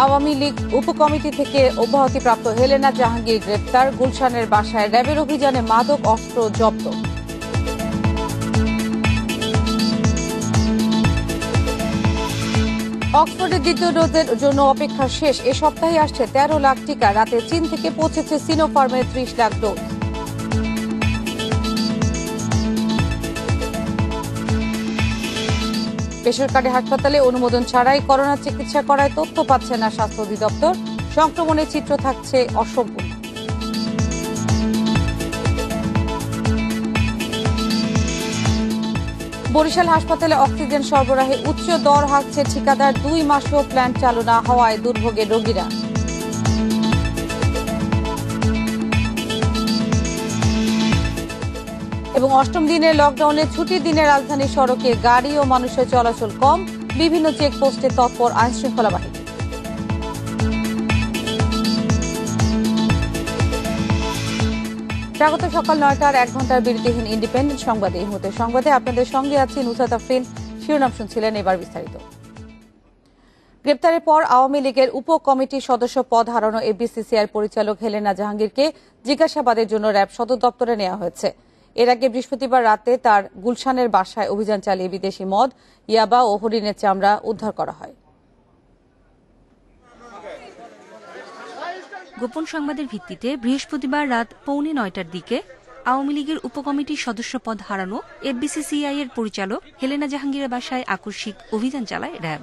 আওয়ামী লীগ উপকমিটি থেকে অব্যাহতিপ্রাপ্ত হেলেনা জাহাঙ্গীর গ্রেপ্তার, গুলশানের বাসায় র্যাবের অভিযানে মাদক অস্ত্র জব্দ। অক্সফোর্ডের দ্বিতীয় ডোজের জন্য অপেক্ষা শেষ। এ সপ্তাহে আসছে ১৩ লাখ টিকা। রাতে চীন থেকে পৌঁছেছে সিনোফার্মের ৩০ লাখ ডোজ। বেসরকারি হাসপাতালে অনুমোদন ছাড়াই করোনা চিকিৎসা করায় তথ্য পাচ্ছে না স্বাস্থ্য অধিদপ্তর। সংক্রমণের চিত্র থাকছে অসম্পূর্ণ। বরিশাল হাসপাতালে অক্সিজেন সরবরাহে উচ্চ দর হাঁকছে ঠিকাদার। ২ মাসেও প্ল্যান্ট চালু না হওয়ায় দুর্ভোগে রোগীরা। এবং অষ্টম দিনের লকডাউনে ছুটির দিনে রাজধানীর সড়কে গাড়ি ও মানুষের চলাচল কম। বিভিন্ন চেকপোস্টে তৎপর আইনশৃঙ্খলা বাহিনী। স্বাগত সকাল ৯টার ১ ঘন্টার বিরতিহীন ইন্ডিপেন্ডেন্ট সংবাদে। এই মুহূর্তে সংবাদে আপনাদের সঙ্গে আছি নুসরাত আফরিন। শিরোনাম শুনছিলেন, এবার বিস্তারিত। গ্রেপ্তারের পর আওয়ামী লীগের উপকমিটির সদস্য পদ হারানো এফবিসিসিআইর পরিচালক হেলেনা জাহাঙ্গীরকে জিজ্ঞাসাবাদের জন্য র্যাব সদর দপ্তরে নেওয়া হয়েছে। এর আগে বৃহস্পতিবার রাতে তার গুলশানের বাসায় অভিযান চালিয়ে বিদেশি মদ, ইয়াবা ও হরিণের চামড়া উদ্ধার করা হয়। গোপন সংবাদের ভিত্তিতে বৃহস্পতিবার রাত 8:45টার দিকে আওয়ামী লীগের উপকমিটির সদস্য পদ হারানো এফবিসিসিআই এর পরিচালক হেলেনা জাহাঙ্গীরের বাসায় আকস্মিক অভিযান চালায় র্যাব।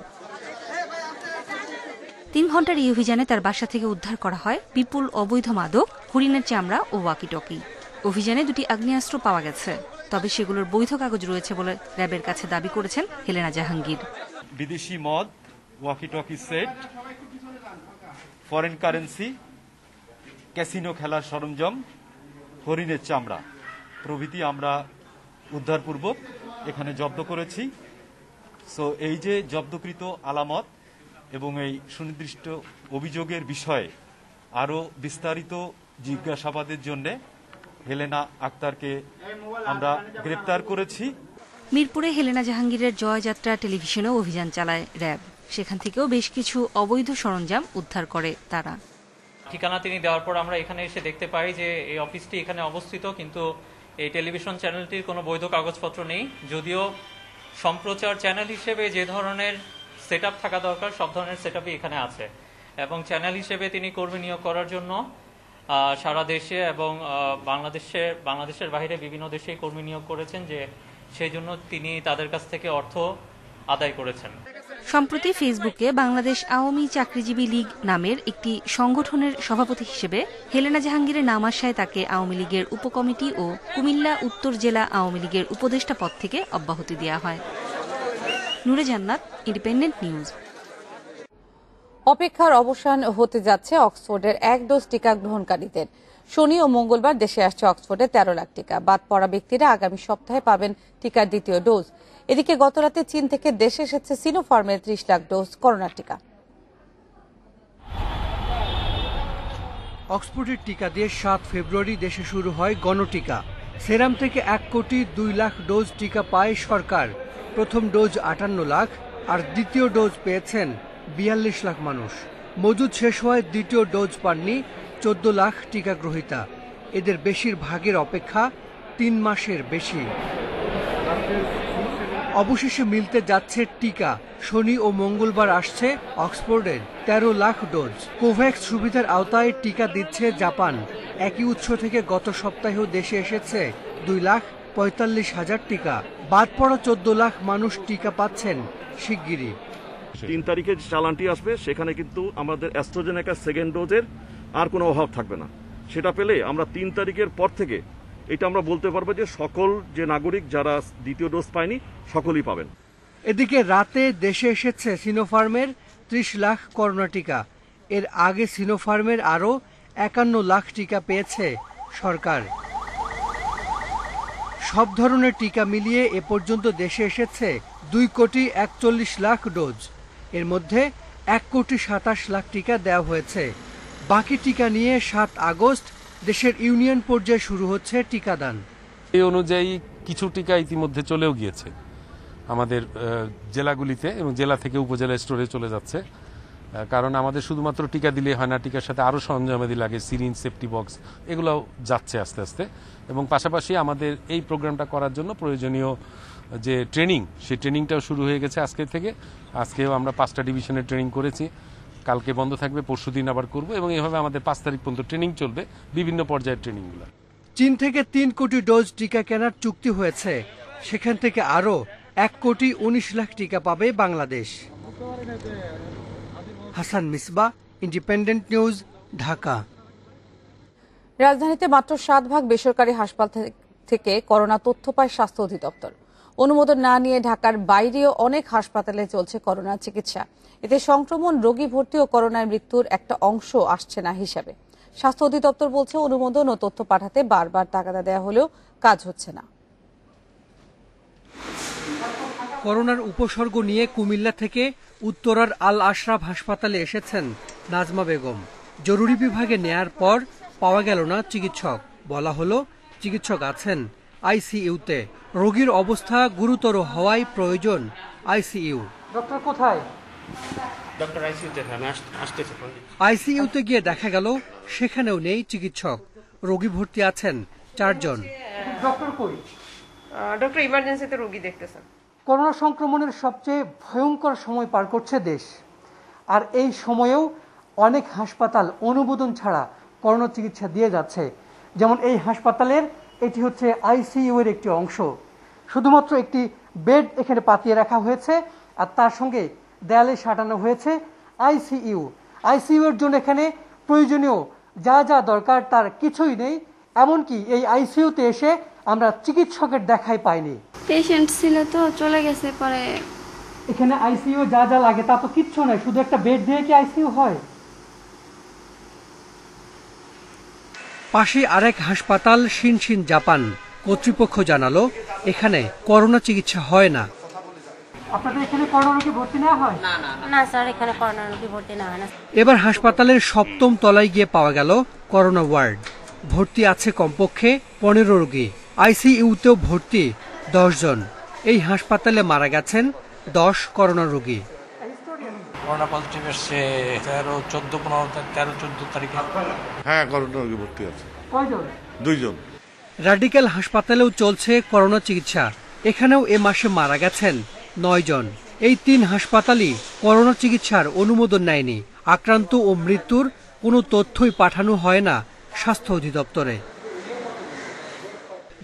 3 ঘণ্টার এই অভিযানে তার বাসা থেকে উদ্ধার করা হয় বিপুল অবৈধ মাদক, হরিণের চামড়া ও ওয়াকিটকি। অভিযানে 2টি আগ্নেয়াস্ত্র পাওয়া গেছে, তবে সেগুলোর বৈধ কাগজ রয়েছে বলে র্যাবের কাছে দাবি করেছেন হেলেনা জাহাঙ্গীর। বিদেশি মদ, walkie talkie set, foreign currency, casino খেলার সরঞ্জাম, হরিণের চামড়া প্রভৃতি আমরা উদ্ধারপূর্বক এখানে জব্দ করেছি। সো এই যে জব্দকৃত আলামত এবং এই সুনির্দিষ্ট অভিযোগের বিষয়ে আরও বিস্তারিত জিজ্ঞাসাবাদের জন্য হেলেনা আক্তারকে আমরা গ্রেপ্তার করেছি। মিরপুরে হেলেনা জাহাঙ্গীরের জয়যাত্রা টেলিভিশনেও অভিযান চালায় র্যাব। সেখান থেকেও বেশ কিছু অবৈধ সরঞ্জাম উদ্ধার করে তারা। ঠিকানা তিনি দেওয়ার পর আমরা এখানে এসে দেখতে পাই যে এই অফিসটি এখানে অবস্থিত, কিন্তু এই টেলিভিশন চ্যানেলটির কোনো বৈধ কাগজপত্র নেই। যদিও সম্প্রচার চ্যানেল হিসেবে যে ধরনের সেটআপ থাকা দরকার সব ধরনের সেটআপই এখানে আছে, এবং চ্যানেল হিসেবে তিনি কর্মী নিয়োগ করার জন্য সারা দেশে এবং বাংলাদেশের বাইরে বিভিন্ন দেশেই কর্মী নিয়োগ করেছেন, যে সেই জন্য তিনি তাদের কাছ থেকে অর্থ আদায় করেছেন। সম্প্রতি ফেসবুকে বাংলাদেশ আওয়ামী চাকরিজীবী লীগ নামের একটি সংগঠনের সভাপতি হিসেবে হেলেনা জাহাঙ্গীরের নাম আসায় তাকে আওয়ামী লীগের উপকমিটি ও কুমিল্লা উত্তর জেলা আওয়ামী লীগের উপদেষ্টা পদ থেকে অব্যাহতি দেওয়া হয়। নূরে জান্নাত, ইন্ডিপেন্ডেন্ট নিউজ। অপেক্ষার অবসান হতে যাচ্ছে অক্সফোর্ডের 1 ডোজ টিকা গ্রহণকারীদের। শনি ও মঙ্গলবার দেশে আসছে অক্সফোর্ডের 13 লাখ টিকা। বাদ পড়া ব্যক্তিরা আগামী সপ্তাহে পাবেন টিকার দ্বিতীয় ডোজ। এদিকে গতরাতে চীন থেকে দেশে এসেছে সিনোফার্মের 30 লাখ ডোজ করোনার টিকা। অক্সফোর্ডের টিকা দিয়ে 7 ফেব্রুয়ারি দেশে শুরু হয় গণটিকা। সেরাম থেকে 1,02 লাখ ডোজ টিকা পায় সরকার। প্রথম ডোজ 58 লাখ আর দ্বিতীয় ডোজ পেয়েছেন 42 লাখ মানুষ। মজুদ শেষ হওয়ায় দ্বিতীয় ডোজ পাননি 14 লাখ টিকা গ্রহীতা। এদের বেশিরভাগের অপেক্ষা 3 মাসের বেশি। অবশেষে মিলতে যাচ্ছে টিকা। শনি ও মঙ্গলবার আসছে অক্সফোর্ডের 13 লাখ ডোজ। কোভ্যাক্স সুবিধার আওতায় টিকা দিচ্ছে জাপান। একই উৎস থেকে গত সপ্তাহেও দেশে এসেছে 2,45,000 টিকা। বাদ পড়া 14 লাখ মানুষ টিকা পাচ্ছেন শিগগিরই। 3 তারিখে চালানটি আসবে, সেখানে কিন্তু আমাদের অ্যাস্ট্রাজেনেকা সেকেন্ড ডোজের আর কোনো অভাব থাকবে না। সেটা পেলে আমরা 3 তারিখের পর থেকে এটা আমরা বলতে পারবো যে সকল যে নাগরিক যারা দ্বিতীয় ডোজ পায়নি সকলেই পাবেন। এদিকে রাতে দেশে এসেছে সিনোফার্মের 30 লাখ করোনা টিকা। এর আগে সিনোফার্মের আরও 51 লাখ টিকা পেয়েছে সরকার। সব ধরনের টিকা মিলিয়ে এ পর্যন্ত দেশে এসেছে 2,41 লাখ ডোজ। এর মধ্যে 1,27 লাখ টিকা দেওয়া হয়েছে। বাকি টিকা নিয়ে 7 আগস্ট দেশের ইউনিয়ন পর্যায়ে শুরু হচ্ছে টিকাদান। এই অনুযায়ী কিছু টিকা ইতিমধ্যে চলেও গিয়েছে আমাদের জেলাগুলিতে, এবং জেলা থেকে উপজেলা স্টোরে চলে যাচ্ছে। কারণ আমাদের শুধুমাত্র টিকা দিলে হয় না, টিকার সাথে আরও সরঞ্জামাদি লাগে, সিরিঞ্জ, সেফটি বক্স, এগুলোও যাচ্ছে আস্তে আস্তে। এবং পাশাপাশি আমাদের এই প্রোগ্রামটা করার জন্য প্রয়োজনীয় যে ট্রেনিং, সেই ট্রেনিংটাও শুরু হয়ে গেছে আজকে থেকে। আজকেও আমরা 5টা ডিভিশনের ট্রেনিং করেছি, কালকে বন্ধ থাকবে, পরশুদিন আবার করব, এবং এইভাবে আমাদের 5 তারিখ পর্যন্ত ট্রেনিং চলবে, বিভিন্ন পর্যায়ের ট্রেনিংগুলো। চীন থেকে 3 কোটি ডোজ টিকা কেনার চুক্তি হয়েছে, সেখান থেকে আরও 1 কোটি 19 লাখ টিকা পাবে বাংলাদেশ। Hasan Misbah, Independent News, Dhaka. রাজধানীতে মাত্র 7 ভাগ বেসরকারি হাসপাতাল থেকে করোনা তথ্য পায় স্বাস্থ্য অধিদপ্তর। অনুমোদন না নিয়ে ঢাকার বাইরেও অনেক হাসপাতালে চলছে করোনা চিকিৎসা। এতে সংক্রমণ, রোগী ভর্তি ও করোনায় মৃত্যুর একটা অংশ আসছে না হিসাবে। স্বাস্থ্য অধিদপ্তর বলছে, অনুমোদন ও তথ্য পাঠাতে বারবার তাগাদা দেওয়া হলেও কাজ হচ্ছে না। করোনার উপসর্গ নিয়ে কুমিল্লা থেকে উত্তরার আল আশরাফ হাসপাতালে এসেছেন নাজমা বেগম। জরুরি বিভাগে নেয়ার পর পাওয়া গেল না চিকিৎসক। বলা হলো চিকিৎসক আছেন আইসিইউতে। রোগীর অবস্থা গুরুতর হওয়ায় প্রয়োজন আইসিইউ। ডক্টর কোথায়? ডক্টর আইসিইউতে। আমি আসতেছি। আইসিইউতে গিয়ে দেখা গেল সেখানেও নেই চিকিৎসক। রোগী ভর্তি আছেন 4 জন। ডক্টর কই? ডক্টর ইমার্জেন্সিতে রোগী দেখতেছেন। করোনা সংক্রমণের সবচেয়ে ভয়ঙ্কর সময় পার করছে দেশ, আর এই সময়েও অনেক হাসপাতাল অনুমোদন ছাড়া করোনা চিকিৎসা দিয়ে যাচ্ছে। যেমন এই হাসপাতালের এটি হচ্ছে আইসিইউ এর একটি অংশ। শুধুমাত্র একটি বেড এখানে পাতিয়ে রাখা হয়েছে, আর তার সঙ্গে দেয়ালে সাঁটানো হয়েছে আইসিইউ। আইসিইউ এর জন্য এখানে প্রয়োজনীয় যা যা দরকার তার কিছুই নেই। এমনকি এই আইসিইউতে এসে আমরা চিকিৎসকের দেখাই পাইনি। পেশেন্ট ছিল তো চলে গেছে পরে। এখানে আইসিইউ যা যা লাগে তা তো কিচ্ছু নয়, শুধু একটা বেড দিয়ে কি আইসিইউ হয়? পাশে আরেক হাসপাতাল শিনশিন জাপান। কর্তৃপক্ষ জানালো এখানে করোনা চিকিৎসা হয় না। আপনাদের এখানে করোনা রোগী ভর্তি নেওয়া হয়? না স্যার, এখানে করোনা রোগী ভর্তি না হয় না। এবার হাসপাতালের 7ম তলায় গিয়ে পাওয়া গেল করোনা ওয়ার্ড। ভর্তি আছে কমপক্ষে 15 রোগী। আইসিইউতেও ভর্তি 10 জন। এই হাসপাতালে মারা গেছেন 10 করোনা রোগী। করোনা পজিটিভ এসছে 13-14 তারিখে। হ্যাঁ, করোনা রোগী ভর্তি আছে। কয়জন? 2 জন। রাডিক্যাল হাসপাতালেও চলছে করোনা চিকিৎসা। এখানেও এ মাসে মারা গেছেন 9 জন। এই 3 হাসপাতালই করোনা চিকিৎসার অনুমোদন নেয়নি। আক্রান্ত ও মৃত্যুর কোনো তথ্যই পাঠানো হয় না স্বাস্থ্য অধিদপ্তরে।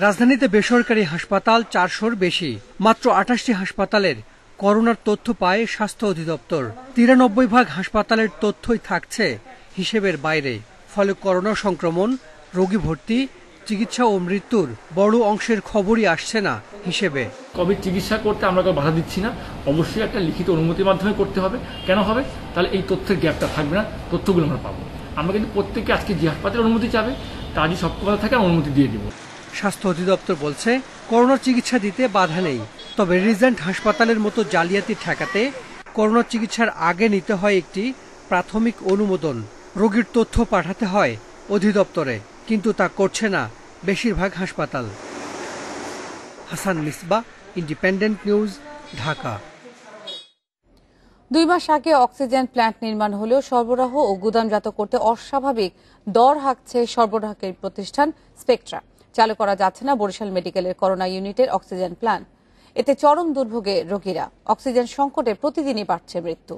রাজধানীতে বেসরকারি হাসপাতাল 400-র বেশি। মাত্র 28টি হাসপাতালের করোনার তথ্য পায় স্বাস্থ্য অধিদপ্তর। 93 ভাগ হাসপাতালের তথ্যই থাকছে হিসেবের বাইরে। ফলে করোনা সংক্রমণ, রোগী ভর্তি, চিকিৎসা ও মৃত্যুর বড় অংশের খবরই আসছে না হিসেবে। কোভিড চিকিৎসা করতে আমরা কেউ বাধা দিচ্ছি না, অবশ্যই একটা লিখিত অনুমতির মাধ্যমে করতে হবে। কেন হবে? তাহলে এই তথ্যের গ্যাপটা থাকবে না, তথ্যগুলো আমরা পাবো। আমরা কিন্তু প্রত্যেককে আজকে যে হাসপাতালের অনুমতি চাবে তার যদি সক্ষমতা থাকে অনুমতি দিয়ে দেবো। স্বাস্থ্য অধিদপ্তর বলছে করোনার চিকিৎসা দিতে বাধা নেই, তবে রিজেন্ট হাসপাতালের মতো জালিয়াতি ঠেকাতে করোনা চিকিৎসার আগে নিতে হয় একটি প্রাথমিক অনুমোদন। রোগীর তথ্য পাঠাতে হয় অধিদপ্তরে, কিন্তু তা করছে না বেশিরভাগ হাসপাতাল। Hasan Misbah, Independent News, Dhaka. 2 মাস আগে অক্সিজেন প্ল্যান্ট নির্মাণ হলেও সরবরাহ ও গুদামজাত করতে অস্বাভাবিক দর হাঁকছে সরবরাহকারী প্রতিষ্ঠান স্পেকট্রা। চালু করা যাচ্ছে না বরিশাল মেডিকেলের করোনা ইউনিটের অক্সিজেন প্ল্যান্ট। এতে চরম দুর্ভোগে রোগীরা। অক্সিজেন সংকটে প্রতিদিনই বাড়ছে মৃত্যু।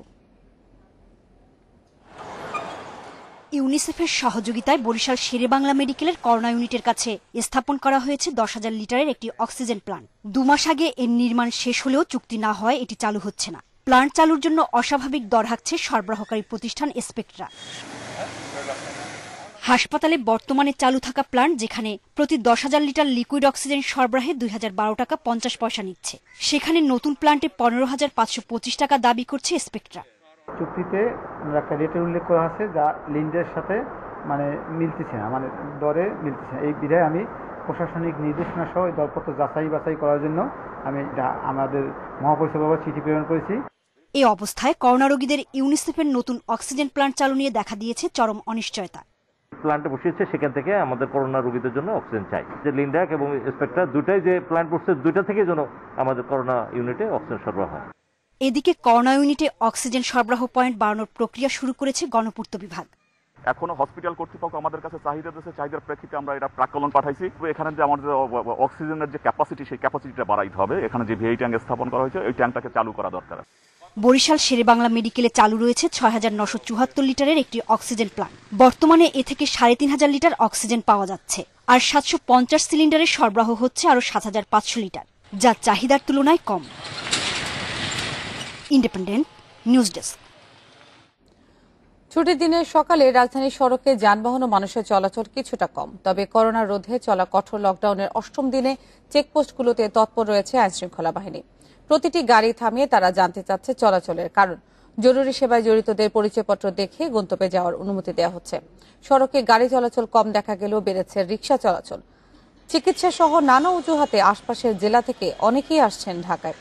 ইউনিসেফের সহযোগিতায় বরিশাল শেরেবাংলা মেডিকেলের করোনা ইউনিটের কাছে স্থাপন করা হয়েছে 10,000 লিটারের একটি অক্সিজেন প্ল্যান্ট। 2 মাস আগে এর নির্মাণ শেষ হলেও চুক্তি না হয় এটি চালু হচ্ছে না। প্ল্যান্ট চালুর জন্য অস্বাভাবিক দর হাঁকছে সরবরাহকারী প্রতিষ্ঠান স্পেকট্রা। হাসপাতালে বর্তমানে চালু থাকা প্ল্যান্ট, যেখানে প্রতি 10,000 লিটার লিকুইড অক্সিজেন সরবরাহে 2012 টাকা 50 পয়সা নিচ্ছে, সেখানে নতুন প্ল্যান্টে 15,525 টাকা দাবি করছে স্পেকট্রা। চুক্তিতে একটা রেটের উল্লেখ করা আছে যা লিন্ডের সাথে মিলতেছে না, দরে মিলতেছে না। এই বিধায় আমি প্রশাসনিক নির্দেশনা সহ এই দরপত্র যাচাই বাছাই করার জন্য আমি আমাদের মহাপরিচালক চিঠি প্রেরণ করেছি। এই অবস্থায় করোনা রোগীদের ইউনিসেফের নতুন অক্সিজেন প্ল্যান্ট চালু নিয়ে দেখা দিয়েছে চরম অনিশ্চয়তা। প্ল্যান্টে বসিয়েছে, সেখান থেকে আমাদের করোনা রোগীদের জন্য অক্সিজেন চাই। যে লিন্ডাক এবং স্পেকট্রা দুটাই যে প্ল্যান্ট বসছে, দুইটা থেকে যেন আমাদের করোনা ইউনিটে অক্সিজেন সরবরাহ হয়। এদিকে করোনা ইউনিটে অক্সিজেন সরবরাহ পয়েন্ট বাড়ানোর প্রক্রিয়া শুরু করেছে গণপূর্ত বিভাগ। এখনো হসপিটাল কর্তৃপক্ষ আমাদের কাছে চাহিদা দিয়েছে, চাহিদার প্রেক্ষিতে আমরা এটা প্রাক্কলন পাঠাইছি। এখানে যে আমাদের অক্সিজেনের যে ক্যাপাসিটি, সেই ক্যাপাসিটিটা বাড়াইতে হবে। এখানে যে ভিআই ট্যাঙ্ক স্থাপন করা হয়েছে, ওই ট্যাঙ্কটাকে চালু করা দরকার। বরিশাল শেরেবাংলা মেডিকেলে চালু রয়েছে ৬,৯৭৪ লিটারের একটি অক্সিজেন প্লান্ট। বর্তমানে এ থেকে ৩,৫০০ লিটার অক্সিজেন পাওয়া যাচ্ছে, আর ৭৫০ সিলিন্ডারের সরবরাহ হচ্ছে আরও ৭,৫০০ লিটার, যা চাহিদার তুলনায় কম। Independent news desk. ছুটির দিনের সকালে রাজধানীর সড়কে যানবাহন ও মানুষের চলাচল কিছুটা কম, তবে করোনা রোধে চলা কঠোর লকডাউনের ৮ম দিনে চেকপোস্টগুলোতে তৎপর রয়েছে আইনশৃঙ্খলা বাহিনী। প্রতিটি গাড়ি থামিয়ে তারা জানতে চাচ্ছে চলাচলের কারণ। জরুরি সেবায় জড়িতদের পরিচয়পত্র দেখে গন্তব্যে যাওয়ার অনুমতি দেওয়া হচ্ছে। সড়কে গাড়ি চলাচল কম দেখা গেলেও বেড়েছে রিকশা চলাচল। চিকিৎসা সহ নানা অজুহাতে আশপাশের জেলা থেকে অনেকেই আসছেন ঢাকায়।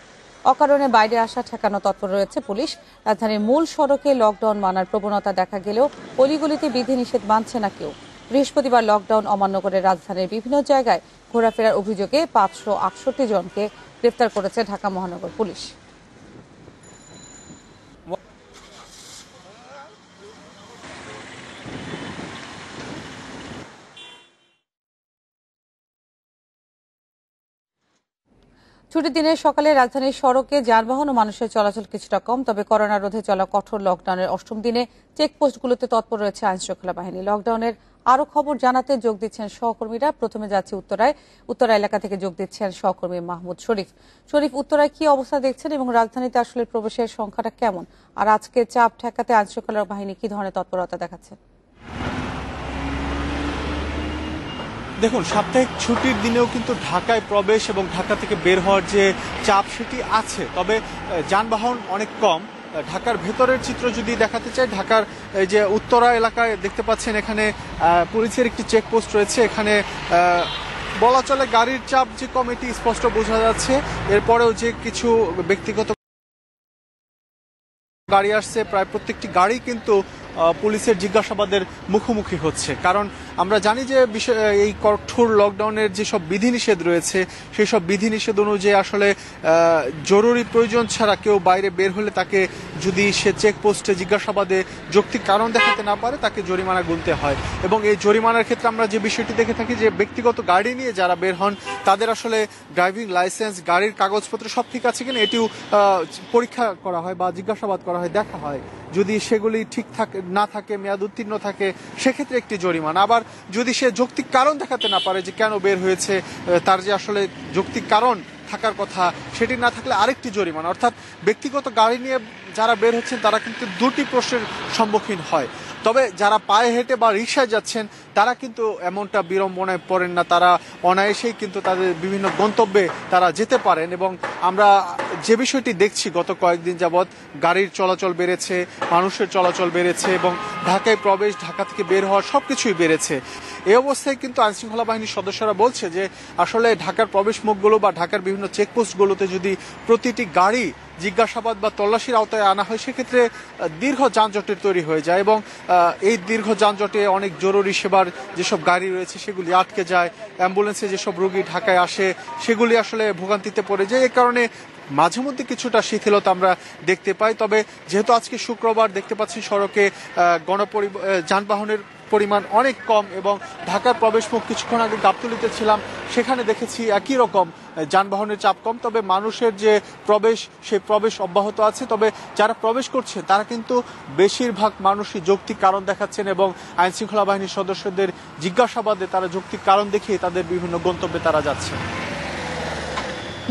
অকারণে বাইরে আসা ঠেকানো তৎপর রয়েছে পুলিশ। রাজধানীর মূল সড়কে লকডাউন মানার প্রবণতা দেখা গেলেও অলিগলিতে বিধিনিষেধ মানছে না কেউ। বৃহস্পতিবার লকডাউন অমান্য করে রাজধানীর বিভিন্ন জায়গায় ঘোরাফেরার অভিযোগে ৫৬৮ জনকে গ্রেফতার করেছে ঢাকা মহানগর পুলিশ। ছুটির দিনের সকালে রাজধানীর সড়কে যানবাহন ও মানুষের চলাচল কিছুটা কম, তবে করোনা রোধে চলা কঠোর লকডাউনের ৮ম দিনে চেকপোস্টগুলোতে তৎপর রয়েছে আইনশৃঙ্খলা বাহিনী। লকডাউনের আরো খবর জানাতে যোগ দিচ্ছেন সহকর্মীরা। প্রথমে যাচ্ছে উত্তরা এলাকা থেকে যোগ দিচ্ছেন সহকর্মী মাহমুদ শরীফ। উত্তরায় কি অবস্থা দেখছেন এবং রাজধানীতে আসলে প্রবেশের সংখ্যাটা কেমন, আর আজকে চাপ ঠেকাতে আইনশৃঙ্খলা বাহিনী কি ধরনের তৎপরতা দেখাচ্ছে? দেখুন, সাপ্তাহিক ছুটির দিনেও কিন্তু ঢাকায় প্রবেশ এবং ঢাকা থেকে বের হওয়ার যে চাপ সেটি আছে, তবে যানবাহন অনেক কম। ঢাকার ভেতরের চিত্র যদি দেখাতে চাই, ঢাকার যে উত্তরা এলাকায় দেখতে পাচ্ছেন, এখানে পুলিশের একটি চেকপোস্ট রয়েছে। এখানে বলা চলে গাড়ির চাপ যে কম এটি স্পষ্ট বোঝা যাচ্ছে। এরপরেও যে কিছু ব্যক্তিগত গাড়ি আসছে, প্রায় প্রত্যেকটি গাড়ি কিন্তু পুলিশের জিজ্ঞাসাবাদের মুখোমুখি হচ্ছে। কারণ আমরা জানি যে এই কঠোর লকডাউনের যেসব বিধিনিষেধ রয়েছে, সেই সব বিধিনিষেধ অনুযায়ী আসলে জরুরি প্রয়োজন ছাড়া কেউ বাইরে বের হলে তাকে যদি সে চেকপোস্টে জিজ্ঞাসাবাদে যৌক্তিক কারণ দেখাতে না পারে, তাকে জরিমানা গুনতে হয়। এবং এই জরিমানার ক্ষেত্রে আমরা যে বিষয়টি দেখে থাকি যে ব্যক্তিগত গাড়ি নিয়ে যারা বের হন, তাদের আসলে ড্রাইভিং লাইসেন্স, গাড়ির কাগজপত্র সব ঠিক আছে কিনা এটিও পরীক্ষা করা হয় বা জিজ্ঞাসাবাদ করা হয়, দেখা হয়। যদি সেগুলি ঠিক না থাকে, মেয়াদ উত্তীর্ণ থাকে, সেক্ষেত্রে একটি জরিমানা। আবার যদি সে যৌক্তিক কারণ দেখাতে না পারে যে কেন বের হয়েছে, তার যে আসলে যৌক্তিক কারণ থাকার কথা সেটি না থাকলে আরেকটি জরিমানা। অর্থাৎ ব্যক্তিগত গাড়ি নিয়ে যারা বের হচ্ছেন তারা কিন্তু দুটি প্রশ্নের সম্মুখীন হয়। তবে যারা পায়ে হেঁটে বা রিকশায় যাচ্ছেন তারা কিন্তু এমনটা বিড়ম্বনায় পড়েন না, তারা অনায়াসেই কিন্তু তাদের বিভিন্ন গন্তব্যে তারা যেতে পারেন। এবং আমরা যে বিষয়টি দেখছি গত কয়েকদিন যাবৎ, গাড়ির চলাচল বেড়েছে, মানুষের চলাচল বেড়েছে এবং ঢাকায় প্রবেশ, ঢাকা থেকে বের হওয়া সবকিছুই বেড়েছে। এই অবস্থায় কিন্তু আইনশৃঙ্খলা বাহিনীর সদস্যরা বলছে যে আসলে ঢাকার প্রবেশ মুখগুলো বা ঢাকার বিভিন্ন চেকপোস্টগুলোতে যদি প্রতিটি গাড়ি জিজ্ঞাসাবাদ বা তল্লাশির আওতায় আনা হয়, সেক্ষেত্রে দীর্ঘ যানজটের তৈরি হয়ে যায় এবং এই দীর্ঘ যানজটে অনেক জরুরি সেবার যেসব গাড়ি রয়েছে সেগুলি আটকে যায়। অ্যাম্বুলেন্সে যেসব রোগী ঢাকায় আসে সেগুলি আসলে ভোগান্তিতে পড়ে যায়। এই কারণে মাঝে মধ্যে কিছুটা শিথিলতা আমরা দেখতে পাই। তবে যেহেতু আজকে শুক্রবার, দেখতে পাচ্ছি সড়কে যানবাহনের পরিমাণ অনেক কম এবং ঢাকার প্রবেশমুখ, কিছুক্ষণ আগে গাবতলীতে ছিলাম, সেখানে দেখেছি একই রকম যানবাহনের চাপ কম, তবে মানুষের যে প্রবেশ, সেই প্রবেশ অব্যাহত আছে। তবে যারা প্রবেশ করছে তারা কিন্তু বেশিরভাগ মানুষই যৌক্তিক কারণ দেখাচ্ছেন এবং আইনশৃঙ্খলা বাহিনীর সদস্যদের জিজ্ঞাসাবাদে তারা যৌক্তিক কারণ দেখিয়ে তাদের বিভিন্ন গন্তব্যে তারা যাচ্ছে।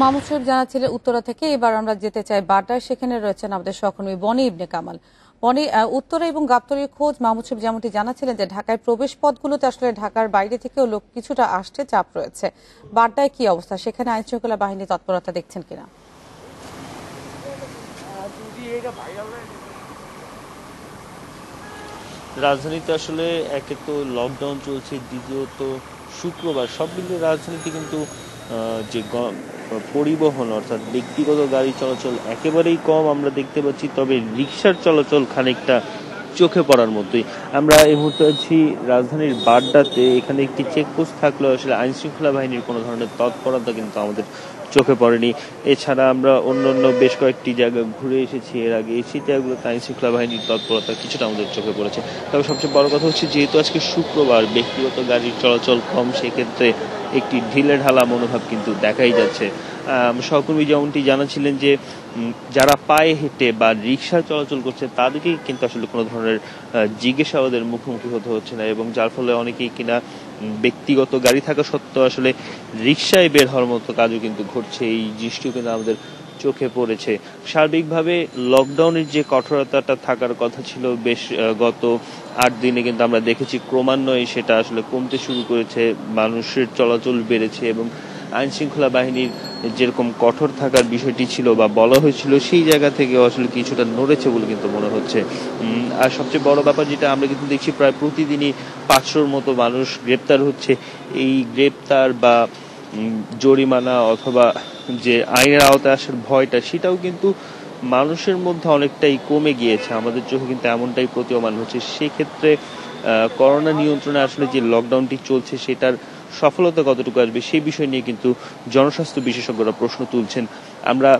মাহমুদ শরীফ জানাচ্ছিলেন উত্তরা থেকে। এবার আমরা যেতে চাই বাড্ডায়, সেখানে রয়েছেন আমাদের সহকর্মী বনি ইবনে কামাল। বনি, উত্তরা এবং গাবতলীর খোঁজ মাহমুদ শরীফ যেমনটি জানাচ্ছিলেন যে ঢাকায় প্রবেশ পথগুলোতে আসলে ঢাকার বাইরে থেকেও লোক কিছুটা আসছে, চাপ রয়েছে। বাড্ডায় কি অবস্থা, সেখানে আইনশৃঙ্খলা বাহিনী তৎপরতা দেখছেন কিনা? রাজধানীতে আসলে একে তো লকডাউন চলছে, দ্বিতীয়ত শুক্রবার, সব মিলিয়ে রাজধানীতে কিন্তু যে পরিবহন অর্থাৎ ব্যক্তিগত গাড়ি চলাচল একেবারেই কম আমরা দেখতে পাচ্ছি। তবে রিকশার চলাচল খানিকটা চোখে পড়ার মতোই। আমরা এই মুহূর্তে আছি রাজধানীর বাড্ডাতে। এখানে একটি চেকপোস্ট থাকলেও আসলে আইনশৃঙ্খলা বাহিনীর কোনো ধরনের তৎপরতা কিন্তু আমাদের চোখে পড়েনি। এছাড়া আমরা অন্যান্য বেশ কয়েকটি জায়গা ঘুরে এসেছি এর আগে, সেই জায়গাগুলোতে আইন শৃঙ্খলা বাহিনীর তৎপরতা কিছুটা আমাদের চোখে পড়েছে। তবে সবচেয়ে বড় কথা হচ্ছে যেহেতু আজকে শুক্রবার, ব্যক্তিগত গাড়ির চলাচল কম, সেক্ষেত্রে একটি ঢিলে ঢালা মনোভাব কিন্তু দেখাই যাচ্ছে। সহকর্মী যেমনটি জানাচ্ছিলেন যে যারা পায়ে হেঁটে বা রিক্সা চলাচল করছে তাদেরকেই কিন্তু আসলে কোনো ধরনের জিজ্ঞাসাবাদের মুখোমুখি হতে হচ্ছে না, এবং যার ফলে অনেকেই কিনা ব্যক্তিগত গাড়ি থাকা সত্ত্বেও আসলে রিক্সায় বের হওয়ার মতো কাজও কিন্তু ঘটছে। এই দৃশ্যও কিন্তু আমাদের চোখে পড়েছে। সার্বিকভাবে লকডাউনের যে কঠোরতাটা থাকার কথা ছিল বেশ গত 8 দিনে, কিন্তু আমরা দেখেছি ক্রমান্বয়ে সেটা আসলে কমতে শুরু করেছে, মানুষের চলাচল বেড়েছে এবং আইন শৃঙ্খলা বাহিনীর যেরকম কঠোর থাকার বিষয়টি ছিল বা বলা হয়েছিল সেই জায়গা থেকে আসলে কিছুটা নড়েছে বলে কিন্তু মনে হচ্ছে। আর সবচেয়ে বড় ব্যাপার যেটা আমরা কিন্তু দেখছি, প্রায় প্রতিদিনই 500-র মতো মানুষ গ্রেপ্তার হচ্ছে। এই গ্রেপ্তার বা জরিমানা অথবা যে আইনের আওতায় আসার ভয়টা, সেটাও কিন্তু মানুষের মধ্যে অনেকটাই কমে গিয়েছে। আমাদের চোখে কিন্তু এমনটাই প্রতীয়মান হচ্ছে। সেক্ষেত্রে করোনা নিয়ন্ত্রণে আসলে যে লকডাউনটি চলছে সেটার সফলতা কতটুকু আসবে সেই বিষয় নিয়ে কিন্তু জনস্বাস্থ্য বিশেষজ্ঞরা প্রশ্ন তুলছেন। আমরা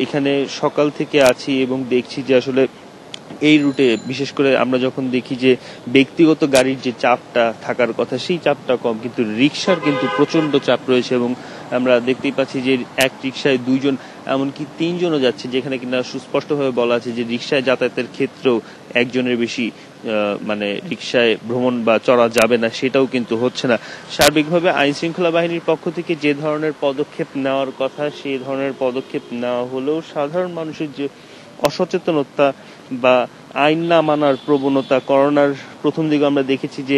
এখানে সকাল থেকে আছি এবং দেখছি যে আসলে এই রুটে বিশেষ করে আমরা যখন দেখি যে ব্যক্তিগত গাড়ির যে চাপটা থাকার কথা সেই চাপটা কম, কিন্তু রিক্সার কিন্তু প্রচন্ড চাপ রয়েছে এবং আমরা দেখতেই পাচ্ছি যে এক রিক্সায় 2 জন, এমনকি 3 জনও যাচ্ছে, যেখানে কিনা সুস্পষ্টভাবে বলা আছে যে রিক্সায় যাতায়াতের ক্ষেত্রেও একজনের বেশি মানে রিক্সায় ভ্রমণ বা চড়া যাবে না, সেটাও কিন্তু হচ্ছে না। সার্বিকভাবে আইন শৃঙ্খলা বাহিনীর পক্ষ থেকে যে ধরনের পদক্ষেপ নেওয়ার কথা সেই ধরনের পদক্ষেপ নেওয়া হলেও সাধারণ মানুষের যে অসচেতনতা বা আইন না মানার প্রবণতা, করোনার প্রথম দিকে আমরা দেখেছি যে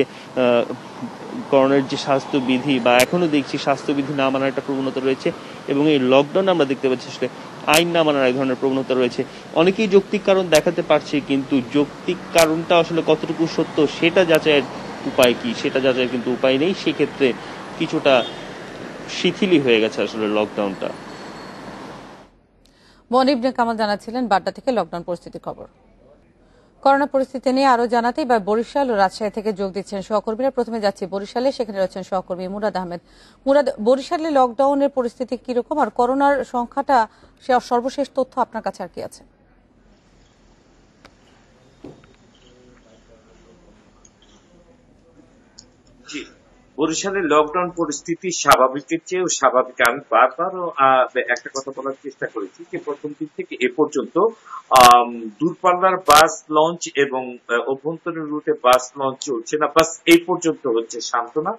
করোনার যে স্বাস্থ্যবিধি বা এখনো দেখছি স্বাস্থ্যবিধি না মানার একটা প্রবণতা রয়েছে, এবং এই লকডাউন আমরা দেখতে পাচ্ছি আসলে আইন না মানার এক ধরনের প্রবণতা রয়েছে। অনেকেই যৌক্তিক কারণ দেখাতে পারছে, কিন্তু যৌক্তিক কারণটা আসলে কতটুকু সত্য সেটা যাচাইয়ের উপায় কি, সেটা যাচাইয়ের কিন্তু উপায় নেই। সেক্ষেত্রে কিছুটা শিথিলই হয়ে গেছে আসলে লকডাউনটা। মনিব কামাল জানাচ্ছিলেন বাড্ডা থেকে লকডাউন পরিস্থিতির খবর। করোনা পরিস্থিতি নিয়ে আরো জানাতে এবার বরিশাল ও রাজশাহী থেকে যোগ দিচ্ছেন সহকর্মীরা। প্রথমে যাচ্ছি বরিশালে, সেখানে রয়েছেন সহকর্মী মুরাদ আহমেদ। মুরাদ, বরিশালে লকডাউনের পরিস্থিতি কিরকম আর করোনার সংখ্যাটা সর্বশেষ তথ্য আপনার কাছে আর কি আছে? বরিশালের লকডাউন পরিস্থিতি স্বাভাবিকের চেয়েও স্বাভাবিক। আমি বারবারও একটা কথা বলার চেষ্টা করেছি যে প্রথম দিন থেকে এ পর্যন্ত দূরপাল্লার বাস লঞ্চ এবং অভ্যন্তরীণ রুটে বাস লঞ্চ চলছে না, বাস এই পর্যন্ত হচ্ছে সান্ত্বনা।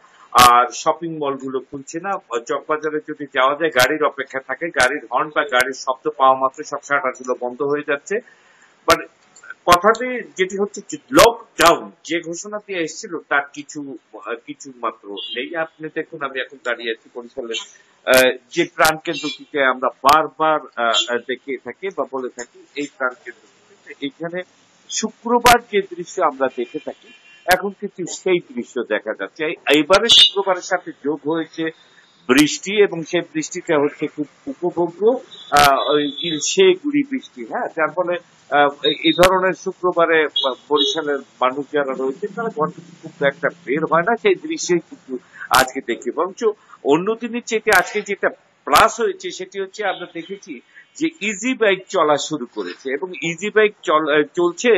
আর শপিং মল গুলো খুলছে না। চকবাজারে যদি যাওয়া যায় গাড়ির অপেক্ষা থাকে, গাড়ির হর্ন বা গাড়ির শব্দ পাওয়া মাত্র সব শাটার গুলো বন্ধ হয়ে যাচ্ছে। বাট কথাটি যেটি হচ্ছে লকডাউন যে ঘোষণা দিয়ে এসেছিল তার কিছু মাত্র নেই। আপনি দেখুন, আমি এখন দাঁড়িয়ে আছি বরিশালের যে প্রাণ কেন্দ্রটিকে আমরা বারবার দেখিয়ে থাকি বা বলে থাকি, এই প্রাণ কেন্দ্রটিতে এখানে শুক্রবার যে দৃশ্য আমরা দেখে থাকি এখন কিন্তু সেই দৃশ্য দেখা যাচ্ছে। এইবারে শুক্রবারের সাথে যোগ হয়েছে বৃষ্টি, এবং সেই বৃষ্টিটা হচ্ছে খুব উপভোগ্য ইলশে গুড়ি বৃষ্টি। হ্যাঁ, যার ফলে এই ধরনের শুক্রবারে বরিশালের মানুষ যারা রয়েছে তারা ঘর থেকে খুব একটা বের হয় না, সেই দৃশ্যই কিন্তু আজকে দেখি। বরঞ্চ অন্য দিনের চেয়ে আজকে যেটা প্লাস হয়েছে সেটি হচ্ছে আমরা দেখেছি যে ইজি বাইক চলা শুরু করেছে, এবং ইজি বাইক চলছে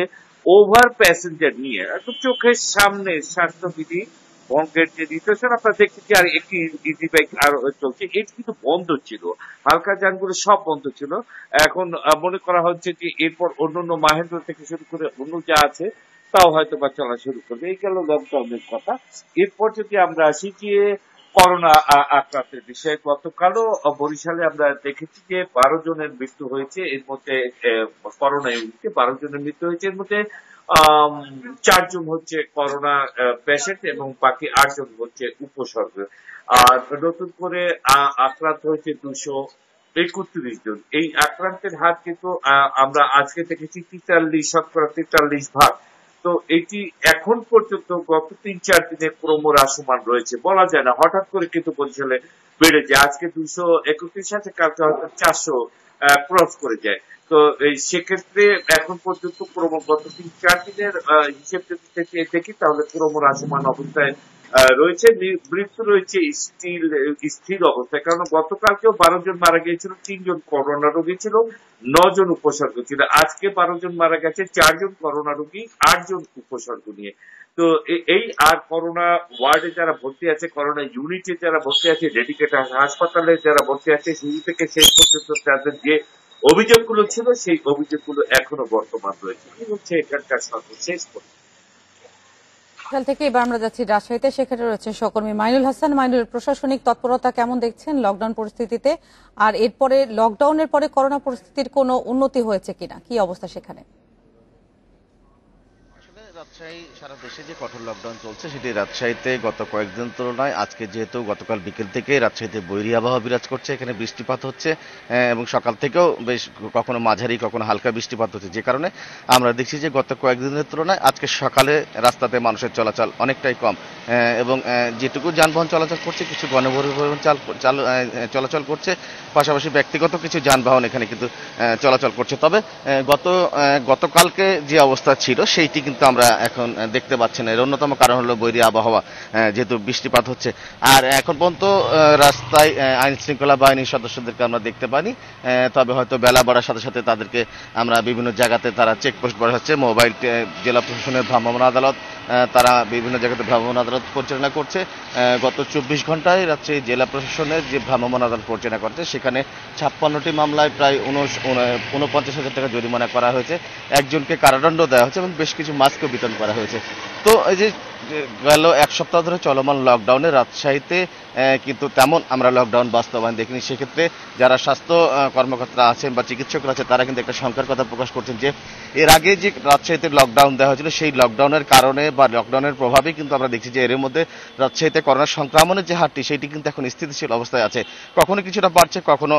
ওভার প্যাসেঞ্জার নিয়ে। একদম চোখের সামনে স্বাস্থ্যবিধি ভঙ্গের যে নির্দেশন আপনারা দেখছি আর একটি ইজি বাইক আর চলছে। এটি কিন্তু বন্ধ ছিল, হালকা যানগুলো সব বন্ধ ছিল। এখন মনে করা হচ্ছে যে এরপর অন্যান্য মাহেন্দ্র থেকে শুরু করে অন্য যা আছে তাও হয়তো বা চলা শুরু করবে। এই গেল লকডাউনের কথা। এরপর যদি আমরা আসি যে করোনা আক্রান্তের বিষয়ে, গতকালও বরিশালে আমরা দেখেছি যে 12 জনের মৃত্যু হয়েছে। এর মধ্যে করোনা ইউনিটে 12 জনের মৃত্যু হয়েছে। এর মধ্যে 4 জন হচ্ছে করোনা পেশেন্ট এবং বাকি 8 জন হচ্ছে উপসর্গ। আর নতুন করে আক্রান্ত হয়েছে 231 জন। এই আক্রান্তের হার কিন্তু আমরা আজকে দেখেছি 43% তো এটি এখন পর্যন্ত গত 3-4 দিনে ক্রমহ্রাসমান রয়েছে। বলা যায় না, হঠাৎ করে কিন্তু বরিশালে বেড়ে যায়। আজকে 231 আছে, কালকে হয়তো 400 ক্রস করে যায়। তো সেক্ষেত্রে এখন পর্যন্ত গত 3-4 দিনের হিসেব যদি দেখি তাহলে ক্রমহ্রাসমান অবস্থায় রয়েছে, মৃত্যু রয়েছে স্থির অবস্থায়। কারণ গতকালকেও 12 জন মারা গিয়েছিল, 3 জন করোনা রোগী ছিল, 9 জন উপসর্গ ছিল। আজকে 12 জন মারা গেছে, 4 জন করোনা রোগী, 8 জন উপসর্গ নিয়ে। তো এই আর করোনা ওয়ার্ডে যারা ভর্তি আছে, করোনা ইউনিটে যারা ভর্তি আছে, ডেডিকেটেড হাসপাতালে যারা ভর্তি আছে, শুরু থেকে শেষ পর্যন্ত তাদের যে অভিযোগগুলো ছিল সেই অভিযোগগুলো এখনো বর্তমান রয়েছে। কি হচ্ছে এখানকার সর্বশেষ থেকে এবার আমরা যাচ্ছি রাজশাহীতে, সেখানে রয়েছে সহকর্মী মাইনুল হাসান। মাইনুল, প্রশাসনিক তৎপরতা কেমন দেখছেন লকডাউন পরিস্থিতিতে, আর এরপরে লকডাউনের পরে করোনা পরিস্থিতির কোনো উন্নতি হয়েছে কিনা, কি অবস্থা সেখানে? রাজশাহী সারা দেশে যে কঠোর লকডাউন চলছে সেটি রাজশাহীতে গত কয়েকদিন তুলনায় আজকে যেহেতু গতকাল বিকেল থেকে রাজশাহীতে বৈরী আবহাওয়া বিরাজ করছে, এখানে বৃষ্টিপাত হচ্ছে এবং সকাল থেকেও বেশ কখনো মাঝারি কখনো হালকা বৃষ্টিপাত হচ্ছে, যে কারণে আমরা দেখছি যে গত কয়েকদিনের তুলনায় আজকে সকালে রাস্তাতে মানুষের চলাচল অনেকটাই কম এবং যেটুকু যানবাহন চলাচল করছে কিছু গণপরিবহন চলাচল করছে, পাশাপাশি ব্যক্তিগত কিছু যানবাহন এখানে কিন্তু চলাচল করছে। তবে গতকালকে যে অবস্থা ছিল সেইটি কিন্তু আমরা এখন দেখতে পাচ্ছি না। এর অন্যতম কারণ হলো বৈরী আবহাওয়া, যেহেতু বৃষ্টিপাত হচ্ছে। আর এখন পর্যন্ত রাস্তায় আইন শৃঙ্খলা বাহিনীর সদস্যদেরকে আমরা দেখতে পাইনি, তবে হয়তো বেলা বাড়ার সাথে সাথে তাদেরকে আমরা বিভিন্ন জায়গাতে তারা চেকপোস্ট বসাচ্ছে। মোবাইল জেলা প্রশাসনের ভ্রাম্যমাণ আদালত তারা বিভিন্ন জায়গাতে ভ্রাম্যমাণ আদালত পরিচালনা করছে। গত 24 ঘন্টায় রাজশাহী জেলা প্রশাসনের যে ভ্রাম্যমাণ আদালত পরিচালনা করছে সেখানে 56টি মামলায় প্রায় 49,000 টাকা জরিমানা করা হয়েছে, একজনকে কারাদণ্ড দেওয়া হয়েছে এবং বেশ কিছু মাস্কও বিতরণ করা হয়েছে। তো এই যে গেল এক সপ্তাহ ধরে চলমান লকডাউনে রাজশাহীতে কিন্তু তেমন আমরা লকডাউন বাস্তবায়ন দেখিনি। সেক্ষেত্রে যারা স্বাস্থ্য কর্মকর্তা আছেন বা চিকিৎসকরা আছে তারা কিন্তু একটা শঙ্কার কথা প্রকাশ করছেন যে এর আগে যে রাজশাহীতে লকডাউন দেওয়া হয়েছিল সেই লকডাউনের কারণে বা লকডাউনের প্রভাবেই কিন্তু আমরা দেখছি যে এর মধ্যে রাজশাহীতে করোনা সংক্রমণের যে হারটি সেটি কিন্তু এখন স্থিতিশীল অবস্থায় আছে, কখনো কিছুটা বাড়ছে কখনো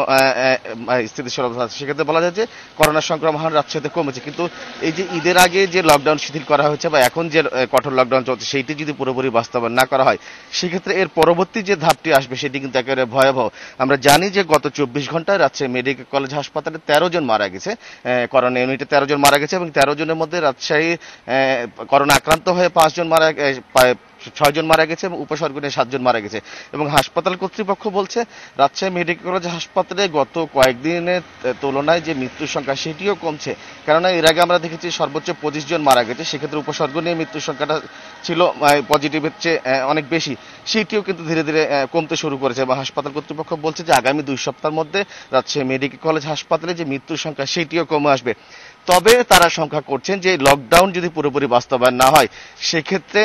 স্থিতিশীল অবস্থা আছে। সেক্ষেত্রে বলা যায় যে করোনা সংক্রমণ হার রাজশাহীতে কমেছে। কিন্তু এই যে ঈদের আগে যে লকডাউন শিথিল করা হয়েছে বা এখন যে কঠোর লকডাউন চলছে সেইটি যদি পুরোপুরি বাস্তবায়ন না করা হয় সেক্ষেত্রে এর পরবর্তী যে ধাপটি আসবে সেটি কিন্তু একেবারে ভয়াবহ। আমরা জানি যে গত 24 ঘন্টায় রাজশাহী মেডিকেল কলেজ হাসপাতালে 13 জন মারা গেছে, করোনা ইউনিটে 13 জন মারা গেছে এবং 13 জনের মধ্যে রাজশাহী করোনা আক্রান্ত হয়ে 6 জন মারা গেছে এবং উপসর্গ নিয়ে 7 জন মারা গেছে। এবং হাসপাতাল কর্তৃপক্ষ বলছে রাজশাহী মেডিকেল কলেজ হাসপাতালে গত কয়েকদিনের তুলনায় যে মৃত্যুর সংখ্যা সেটিও কমছে, কেননা এর আগে আমরা দেখেছি সর্বোচ্চ 25 জন মারা গেছে, সেক্ষেত্রে উপসর্গ নিয়ে মৃত্যুর সংখ্যাটা ছিল পজিটিভের চেয়ে অনেক বেশি, সেটিও কিন্তু ধীরে ধীরে কমতে শুরু করেছে। এবং হাসপাতাল কর্তৃপক্ষ বলছে যে আগামী 2 সপ্তাহের মধ্যে রাজশাহী মেডিকেল কলেজ হাসপাতালে যে মৃত্যুর সংখ্যা সেটিও কমে আসবে। তবে তারা সংখ্যা করছেন যে লকডাউন যদি পুরোপুরি বাস্তবায়ন না হয় সেক্ষেত্রে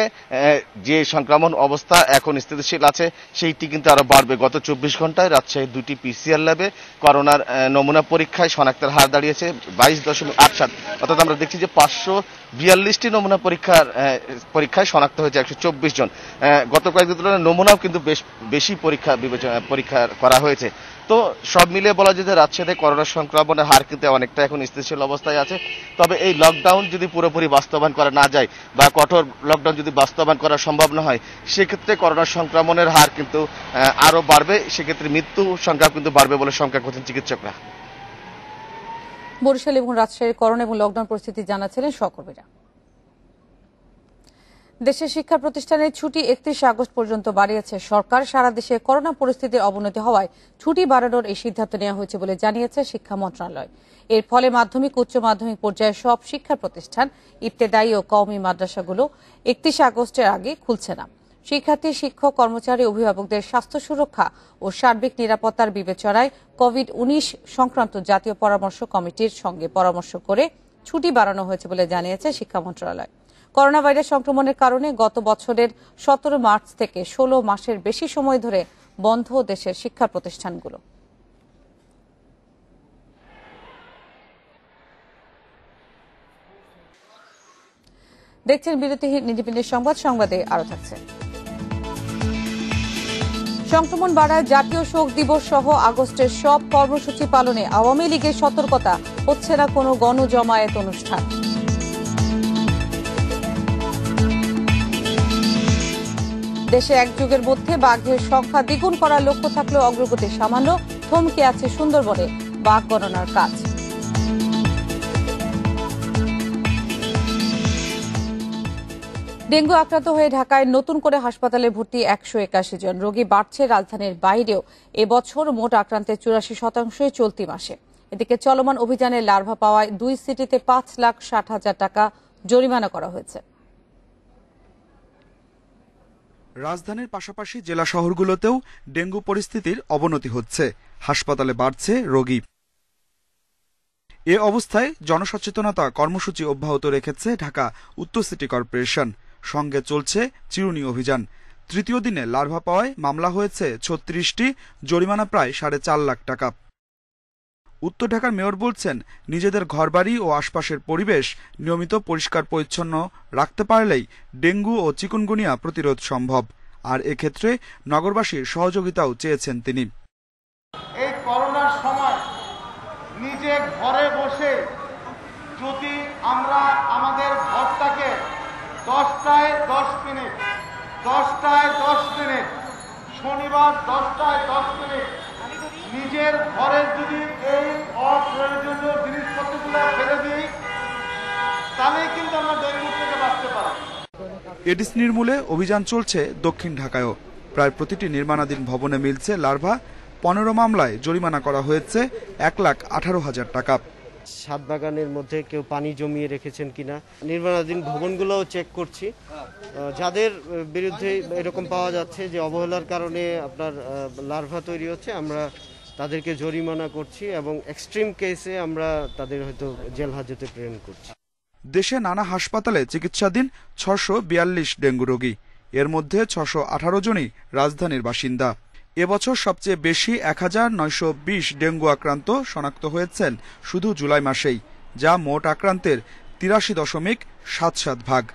যে সংক্রমণ অবস্থা এখন স্থিতিশীল আছে সেইটি কিন্তু আরো বাড়বে। গত 24 ঘন্টায় রাজশাহী 2টি পিসিআর ল্যাবে করোনার নমুনা পরীক্ষায় শনাক্তের হার দাঁড়িয়েছে 22.87, অর্থাৎ আমরা দেখছি যে 542টি নমুনা পরীক্ষায় শনাক্ত হয়েছে 124 জন। গত কয়েকদিন তুলনায় নমুনাও কিন্তু বেশি পরীক্ষা করা হয়েছে। তো সব মিলিয়ে বলা যায় যে রাজশাহীতে করোনা সংক্রমণের হার কিন্তু অনেকটা এখন স্থিতিশীল অবস্থায় আছে। তবে এই লকডাউন যদি পুরোপুরি বাস্তবায়ন করা না যায় বা কঠোর লকডাউন যদি বাস্তবায়ন করা সম্ভব না হয় সেক্ষেত্রে করোনা সংক্রমণের হার কিন্তু আরো বাড়বে, সেক্ষেত্রে মৃত্যু সংখ্যা কিন্তু বাড়বে বলে শঙ্কা করছেন চিকিৎসকরা। বরিশাল এবং রাজশাহীর করোনা এবং লকডাউন পরিস্থিতি জানাচ্ছিলেন সহকর্মীরা। দেশের শিক্ষা প্রতিষ্ঠানের ছুটি 31 আগস্ট পর্যন্ত বাড়িয়েছে সরকার। সারা দেশে করোনা পরিস্থিতির অবনতি হওয়ায় ছুটি বাড়ানোর এই সিদ্ধান্ত নেওয়া হয়েছে বলে জানিয়েছে শিক্ষা মন্ত্রণালয়। এর ফলে মাধ্যমিক উচ্চ মাধ্যমিক পর্যায়ে সব শিক্ষা প্রতিষ্ঠান, ইবতেদায়ী ও কওমি মাদ্রাসাগুলো 31 আগস্টের আগে খুলছে না। শিক্ষার্থী, শিক্ষক, কর্মচারী, অভিভাবকদের স্বাস্থ্য সুরক্ষা ও সার্বিক নিরাপত্তার বিবেচনায় কোভিড-19 সংক্রান্ত জাতীয় পরামর্শ কমিটির সঙ্গে পরামর্শ করে ছুটি বাড়ানো হয়েছে বলে জানিয়েছে শিক্ষা মন্ত্রণালয়। করোনা ভাইরাস সংক্রমণের কারণে গত বছরের 17 মার্চ থেকে 16 মাসের বেশি সময় ধরে বন্ধ দেশের শিক্ষা প্রতিষ্ঠানগুলো। দেখছেন বিরতিহীন ইন্ডিপেন্ডেন্ট সংবাদে আরো থাকছে। সংক্রমণ বাড়ায় জাতীয় শোক দিবস সহ আগস্টের সব কর্মসূচি পালনে আওয়ামী লীগের সতর্কতা, হচ্ছে না কোনো গণজমায়েত অনুষ্ঠান। দেশে এক যুগের মধ্যে বাঘের সংখ্যা দ্বিগুণ করার লক্ষ্য থাকলেও অগ্রগতি সামান্য, থমকে আছে সুন্দরবনে বাঘ গণনার কাজ। ডেঙ্গু আক্রান্ত হয়ে ঢাকায় নতুন করে হাসপাতালে ভর্তি 181 জন। রোগী বাড়ছে রাজধানীর বাইরেও। এবছর মোট আক্রান্তের 84% চলতি মাসে। এদিকে চলমান অভিযানে লার্ভা পাওয়ায় 2 সিটিতে 5,60,000 টাকা জরিমানা করা হয়েছে। রাজধানীর পাশাপাশি জেলা শহরগুলোতেও ডেঙ্গু পরিস্থিতির অবনতি হচ্ছে, হাসপাতালে বাড়ছে রোগী। এ অবস্থায় জনসচেতনতা কর্মসূচি অব্যাহত রেখেছে ঢাকা উত্তর সিটি কর্পোরেশন। সঙ্গে চলছে চিরুনি অভিযান। তৃতীয় দিনে লার্ভা পাওয়ায় মামলা হয়েছে 36টি, জরিমানা প্রায় 4.5 লাখ টাকা। উত্তর ঢাকার মেয়র বলছেন, নিজেদের ঘরবাড়ি ও আশপাশের পরিবেশ নিয়মিত পরিষ্কার পরিচ্ছন্ন রাখতে পারলেই ডেঙ্গু ও চিকুনগুনিয়া প্রতিরোধ সম্ভব। আর এক্ষেত্রে নগরবাসীর সহযোগিতাও চেয়েছেন তিনি। এই করোনার সময় নিজে ঘরে বসে যদি আমরা আমাদের ঘরটাকে 10টায় 10 মিনিট, 10টায় 10 মিনিট, শনিবার 10টায় 10 মিনিট নিজের ঘরের যদি এই অপ্রয়োজনীয় জিনিসপত্রগুলো ফেলে দিই, তাহলে কিন্তু আমরা ডেঙ্গু থেকে বাঁচতে পারি। এডিস নির্মূলে অভিযান চলছে দক্ষিণ ঢাকায়ও। প্রায় প্রতিটি নির্মাণাধীন ভবনে মিলছে লার্ভা। 15 মামলায় জরিমানা করা হয়েছে 1,18,000 টাকা। ছাদ বাগানের মধ্যে কেউ পানি জমিয়ে রেখেছেন কিনা, নির্মাণাধীন ভবনগুলোও চেক করছি। যাদের বিরুদ্ধে এরকম পাওয়া যাচ্ছে যে অবহেলার কারণে আপনার লার্ভা তৈরি হচ্ছে, আমরা তাদেরকে জরিমানা করছি এবং এক্সট্রিম কেসে আমরা তাদের হয়তো জেল হাজতে প্রেরণ করছি। দেশে নানা হাসপাতালে চিকিৎসাধীন 642 ডেঙ্গু রোগী। এর মধ্যে 618 জনই রাজধানীর বাসিন্দা। এবছর সবচেয়ে বেশি 1920 ডেঙ্গু আক্রান্ত শনাক্ত হয়েছেন শুধু জুলাই মাসেই, যা মোট আক্রান্তের 83.77%।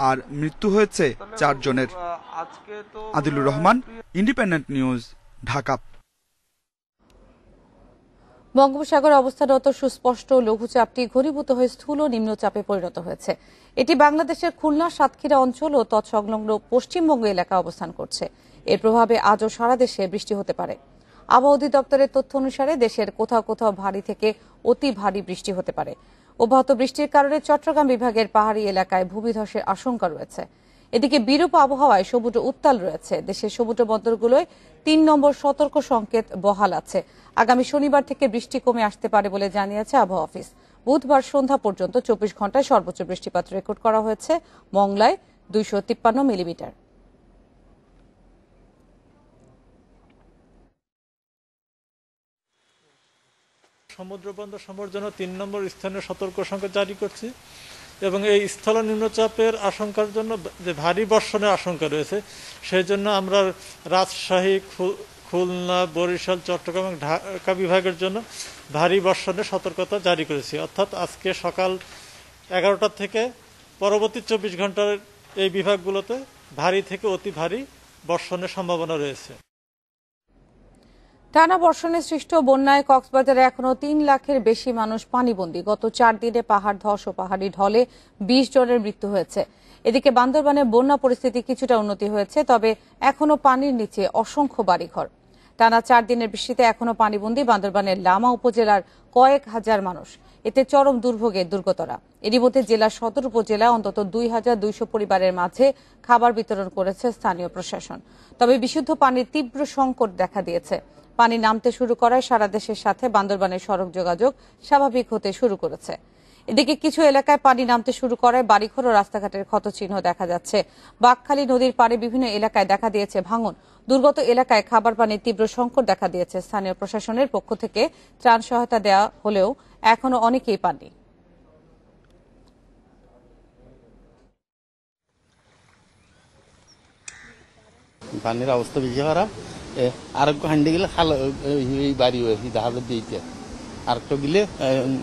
আর মৃত্যু হয়েছে 4 জনের। Adilur Rahman, independent News, Dhaka. বঙ্গোপসাগরে অবস্থানরত সুস্পষ্ট লঘুচাপটি ঘনীভূত হয়ে স্থূল নিম্নচাপে পরিণত হয়েছে। এটি বাংলাদেশের খুলনা, সাতক্ষীরা অঞ্চল ও তৎসংলগ্ন পশ্চিমবঙ্গ এলাকায় অবস্থান করছে। এর প্রভাবে আজও সারা দেশে বৃষ্টি হতে পারে। আবহাওয়া অধিদপ্তরের তথ্য অনুসারে দেশের কোথাও কোথাও ভারী থেকে অতি ভারী বৃষ্টি হতে পারে। অব্যাহত বৃষ্টির কারণে চট্টগ্রাম বিভাগের পাহাড়ি এলাকায় ভূমিধসের আশঙ্কা রয়েছে। এদিকে বিরূপ আবহাওয়ায় সমুদ্র উত্তাল রয়েছে। দেশের সমুদ্র বন্দরগুলোয় 3 নম্বর সতর্ক সংকেত বহাল আছে। আগামী শনিবার থেকে বৃষ্টি কমে আসতে পারে বলে জানিয়েছে আবহাওয়া অফিস। বুধবার সন্ধ্যা পর্যন্ত 24 ঘন্টায় সর্বোচ্চ বৃষ্টিপাত রেকর্ড করা হয়েছে মংলায় 253 মিলিমিটার। সমুদ্র বন্দর সমূহের জন্য 3 নম্বর স্থানীয় সতর্ক সংকেত জারি করছি এবং এই স্থল নিম্নচাপের আশঙ্কার জন্য যে ভারী বর্ষণের আশঙ্কা রয়েছে, সেই জন্য আমরা রাজশাহী, খুলনা, বরিশাল, চট্টগ্রাম এবং ঢাকা বিভাগের জন্য ভারী বর্ষণের সতর্কতা জারি করেছি। অর্থাৎ আজকে সকাল 11টা থেকে পরবর্তী 24 ঘন্টার এই বিভাগগুলোতে ভারী থেকে অতি ভারী বর্ষণের সম্ভাবনা রয়েছে। টানা বর্ষণে সৃষ্ট বন্যায় কক্সবাজারে এখনো 3 লাখের বেশি মানুষ পানিবন্দী। গত 4 দিনে পাহাড় ধস ও পাহাড়ি ঢলে 20 জনের মৃত্যু হয়েছে। এদিকে বান্দরবানে বন্যা পরিস্থিতি কিছুটা উন্নতি হয়েছে, তবে এখনো পানির নিচে অসংখ্য বাড়িঘর। টানা 4 দিনের বৃষ্টিতে এখনো পানিবন্দী বান্দরবানের লামা উপজেলার কয়েক হাজার মানুষ। এতে চরম দুর্ভোগে দুর্গতরা। এরই মধ্যে জেলার সদর উপজেলা অন্তত 2200 পরিবারের মাঝে খাবার বিতরণ করেছে স্থানীয় প্রশাসন। তবে বিশুদ্ধ পানির তীব্র সংকট দেখা দিয়েছে। পানি নামতে শুরু করায় সারা দেশের সাথে বান্দরবানের সড়ক যোগাযোগ স্বাভাবিক হতে শুরু করেছে। এদিকে কিছু এলাকায় পানি নামতে শুরু করায় বাড়িঘর ও রাস্তাঘাটের ক্ষতচিহ্ন দেখা যাচ্ছে। বাঁকখালী নদীর পাড়ে বিভিন্ন এলাকায় দেখা দিয়েছে ভাঙন। দুর্গত এলাকায় খাবার পানির তীব্র সংকট দেখা দিয়েছে। স্থানীয় প্রশাসনের পক্ষ থেকে ত্রাণ সহায়তা দেওয়া হলেও এখনো অনেকেই পাননি। পানির অবস্থা বেশি খারাপ। আরেকটু হান্ডি গেলে এই বাড়ি হাতে দিতে, আরেকটু গেলে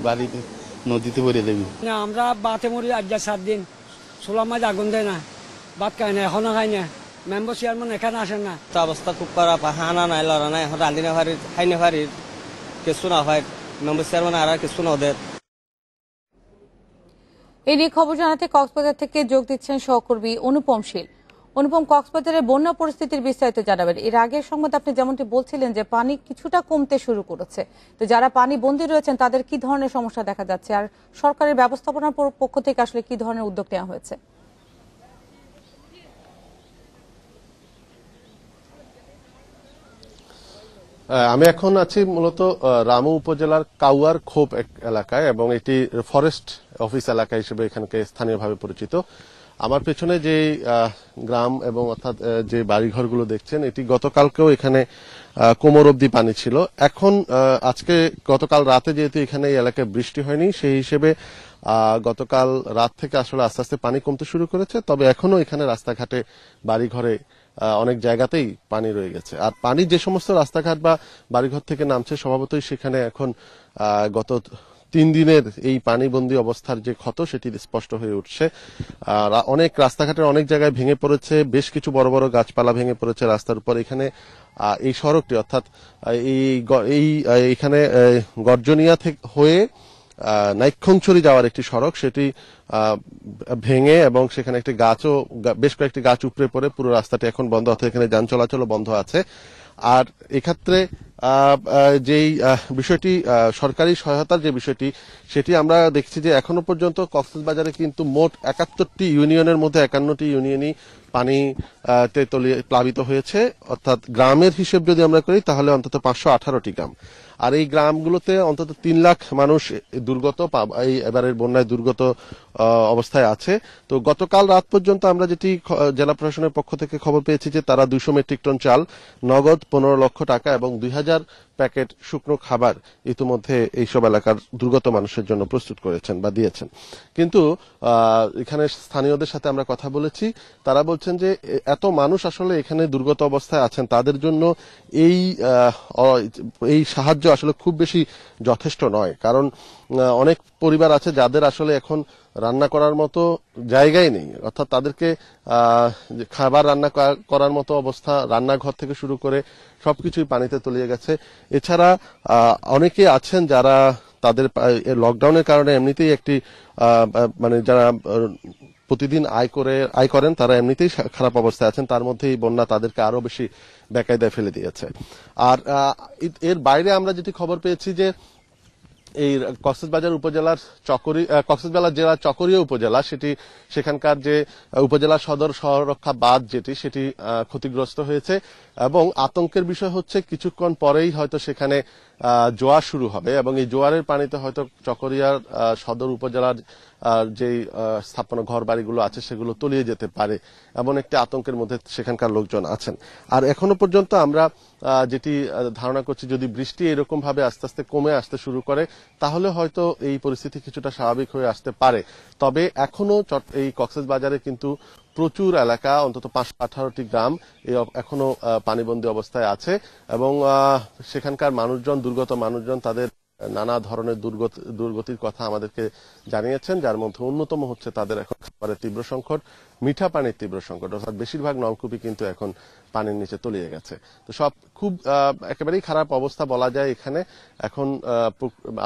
বাড়ি নদীতে ভরে দেবি। আমরা বাতে মরি 7 দিন, সোলা মাছ আগুন দেয় না, ভাত খাই না, এখনো খাই না। মেম্বার চেয়ারম্যান এখানে আসেন না। অবস্থা খুব খারাপ, হানা নাই, লড়া নাই, এখন রাঁধি না পারি, খাই না পারি, কিছু না হয়। মেম্বার চেয়ারম্যান আর কিছু না ওদের। এই নিয়ে খবর জানাতে কক্সবাজার থেকে যোগ দিচ্ছেন সহকর্মী অনুপম শীল। অনুপম, কক্সবাজারের বন্যা পরিস্থিতির বিস্তারিত জানাবেন। এর আগের সংবাদ আপনি যেমনটি বলছিলেন যে পানি কিছুটা কমতে শুরু করেছে, তো যারা পানি বন্দী রয়েছেন তাদের কি ধরনের সমস্যা দেখা যাচ্ছে, আর সরকারের ব্যবস্থাপনার পক্ষ থেকে আসলে কি ধরনের উদ্যোগ নেওয়া হয়েছে? আমি এখন আছি মূলত রামু উপজেলার কাউয়ার খোপ এলাকায় এবং এটি ফরেস্ট অফিস এলাকা হিসেবে এখানকে স্থানীয়ভাবে পরিচিত। আমার পেছনে যে গ্রাম এবং অর্থাৎ যে বাড়িঘরগুলো দেখছেন এটি গতকালকেও এখানে কোমর অবধি পানি ছিল। এখন আজকে গতকাল রাতে যেহেতু এখানে এই এলাকায় বৃষ্টি হয়নি সেই হিসেবে গতকাল রাত থেকে আসলে আস্তে আস্তে পানি কমতে শুরু করেছে, তবে এখনো এখানে রাস্তাঘাটে বাড়িঘরে অনেক জায়গাতেই পানি রয়ে গেছে। আর পানি যে সমস্ত রাস্তাঘাট বা বাড়িঘর থেকে নামছে স্বভাবতই সেখানে এখন গত 3 দিনের এই পানিবন্দী অবস্থার যে ক্ষত সেটি স্পষ্ট হয়ে উঠছে। অনেক রাস্তাঘাটের অনেক জায়গায় ভেঙে পড়েছে, বেশ কিছু বড় বড় গাছপালা ভেঙে পড়েছে রাস্তার উপর। এখানে এই সড়কটি অর্থাৎ এইখানে গর্জনিয়া থেকে হয়ে নাইক্ষংছড়ি যাওয়ার একটি সড়ক সেটি ভেঙে এবং সেখানে একটি গাছও বেশ কয়েকটি গাছ উপড়ে পড়ে পুরো রাস্তাটি এখন বন্ধ, অর্থাৎ এখানে যান চলাচলও বন্ধ আছে। আর এক্ষেত্রে যেই বিষয়টি সরকারি সহায়তার যে বিষয়টি সেটি আমরা দেখছি যে এখনো পর্যন্ত কক্সবাজারে কিন্তু মোট 71টি ইউনিয়নের মধ্যে 51টি ইউনিয়নই পানিতে প্লাবিত হয়েছে, অর্থাৎ গ্রামের হিসেব যদি আমরা করি তাহলে অন্তত 518টি গ্রাম। আর এই গ্রামগুলোতে অন্তত 3 লাখ মানুষ দুর্গত এই এবারের বন্যায় দুর্গত অবস্থায় আছে। তো গতকাল রাত পর্যন্ত আমরা যেটি জেলা প্রশাসনের পক্ষ থেকে খবর পেয়েছি যে তারা 200 মেট্রিক টন চাল, নগদ 15 লক্ষ টাকা এবং 2000 প্যাকেট শুকনো খাবার ইতিমধ্যে এইসব এলাকার দুর্গত মানুষের জন্য প্রস্তুত করেছেন বা দিয়েছেন। কিন্তু এখানে স্থানীয়দের সাথে আমরা কথা বলেছি, তারা বলছেন যে এত মানুষ আসলে এখানে দুর্গত অবস্থায় আছেন, তাদের জন্য এই সাহায্য আসলে খুব বেশি যথেষ্ট নয়। কারণ অনেক পরিবার আছে যাদের আসলে এখন রান্না করার মতো জায়গাই নেই, অর্থাৎ তাদেরকে খাবার রান্না করার মতো অবস্থা, রান্নাঘর থেকে শুরু করে সবকিছুই পানিতে তলিয়ে গেছে। এছাড়া অনেকে আছেন যারা তাদের লকডাউনের কারণে এমনিতেই একটি মানে যারা প্রতিদিন আয় করেন তারা এমনিতেই খারাপ অবস্থায় আছেন, তার মধ্যে এই বন্যা তাদেরকে আরো বেশি বেকায়দায় ফেলে দিয়েছে। আর এর বাইরে আমরা যেটি খবর পেয়েছি যে এই কক্সবাজার উপজেলার কক্সবাজার জেলার চকরিয়া উপজেলা সেখানকার যে উপজেলা সদর সহরক্ষা বাঁধ সেটি ক্ষতিগ্রস্ত হয়েছে এবং আতঙ্কের বিষয় হচ্ছে কিছুক্ষণ পরেই হয়তো সেখানে জোয়ার শুরু হবে এবং এই জোয়ারের পানিতে হয়তো চকরিয়ার সদর উপজেলার যেই স্থাপনা ঘর বাড়িগুলো আছে সেগুলো তলিয়ে যেতে পারে, এমন একটি আতঙ্কের মধ্যে সেখানকার লোকজন আছেন। আর এখনো পর্যন্ত আমরা যেটি ধারণা করছি যদি বৃষ্টি এরকম ভাবে আস্তে আস্তে কমে আসতে শুরু করে তাহলে হয়তো এই পরিস্থিতি কিছুটা স্বাভাবিক হয়ে আসতে পারে। তবে এখনো এই কক্সবাজারে কিন্তু প্রচুর এলাকা, অন্তত 518টি গ্রাম এখনো পানিবন্দী অবস্থায় আছে এবং সেখানকার মানুষজন, দুর্গত মানুষজন তাদের নানা ধরনের দুর্গতির কথা আমাদেরকে জানিয়েছেন, যার মধ্যে অন্যতম হচ্ছে তাদের এখন খাবারের তীব্র সংকট, মিঠা পানির তীব্র সংকট, অর্থাৎ বেশিরভাগ নলকূপই কিন্তু এখন পানির নিচে তলিয়ে গেছে। তো সব খুব একেবারেই খারাপ অবস্থা বলা যায় এখানে। এখন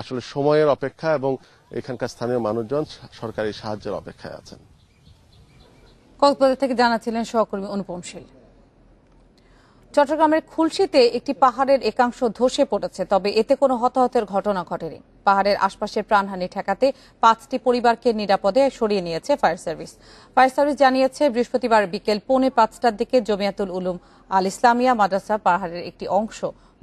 আসলে সময়ের অপেক্ষা এবং এখানকার স্থানীয় মানুষজন সরকারি সাহায্যের অপেক্ষায় আছেন। কক্সবাজার থেকে জানাচ্ছিলেন সহকর্মী অনুপম শীল। চট্টগ্রামের খুলশীতে একটি পাহাড়ের একাংশ ধসে পড়েছে, তবে এতে কোনো হতাহতের ঘটনা ঘটেনি। পাহাড়ের আশপাশের প্রাণহানি ঠেকাতে 5টি পরিবারকে নিরাপদে সরিয়ে নিয়েছে ফায়ার সার্ভিস। ফায়ার সার্ভিস জানিয়েছে বৃহস্পতিবার বিকেল 4:45টার দিকে জমিয়াতুল উলুম আল ইসলামিয়া মাদ্রাসা পাহাড়ের একটি অংশ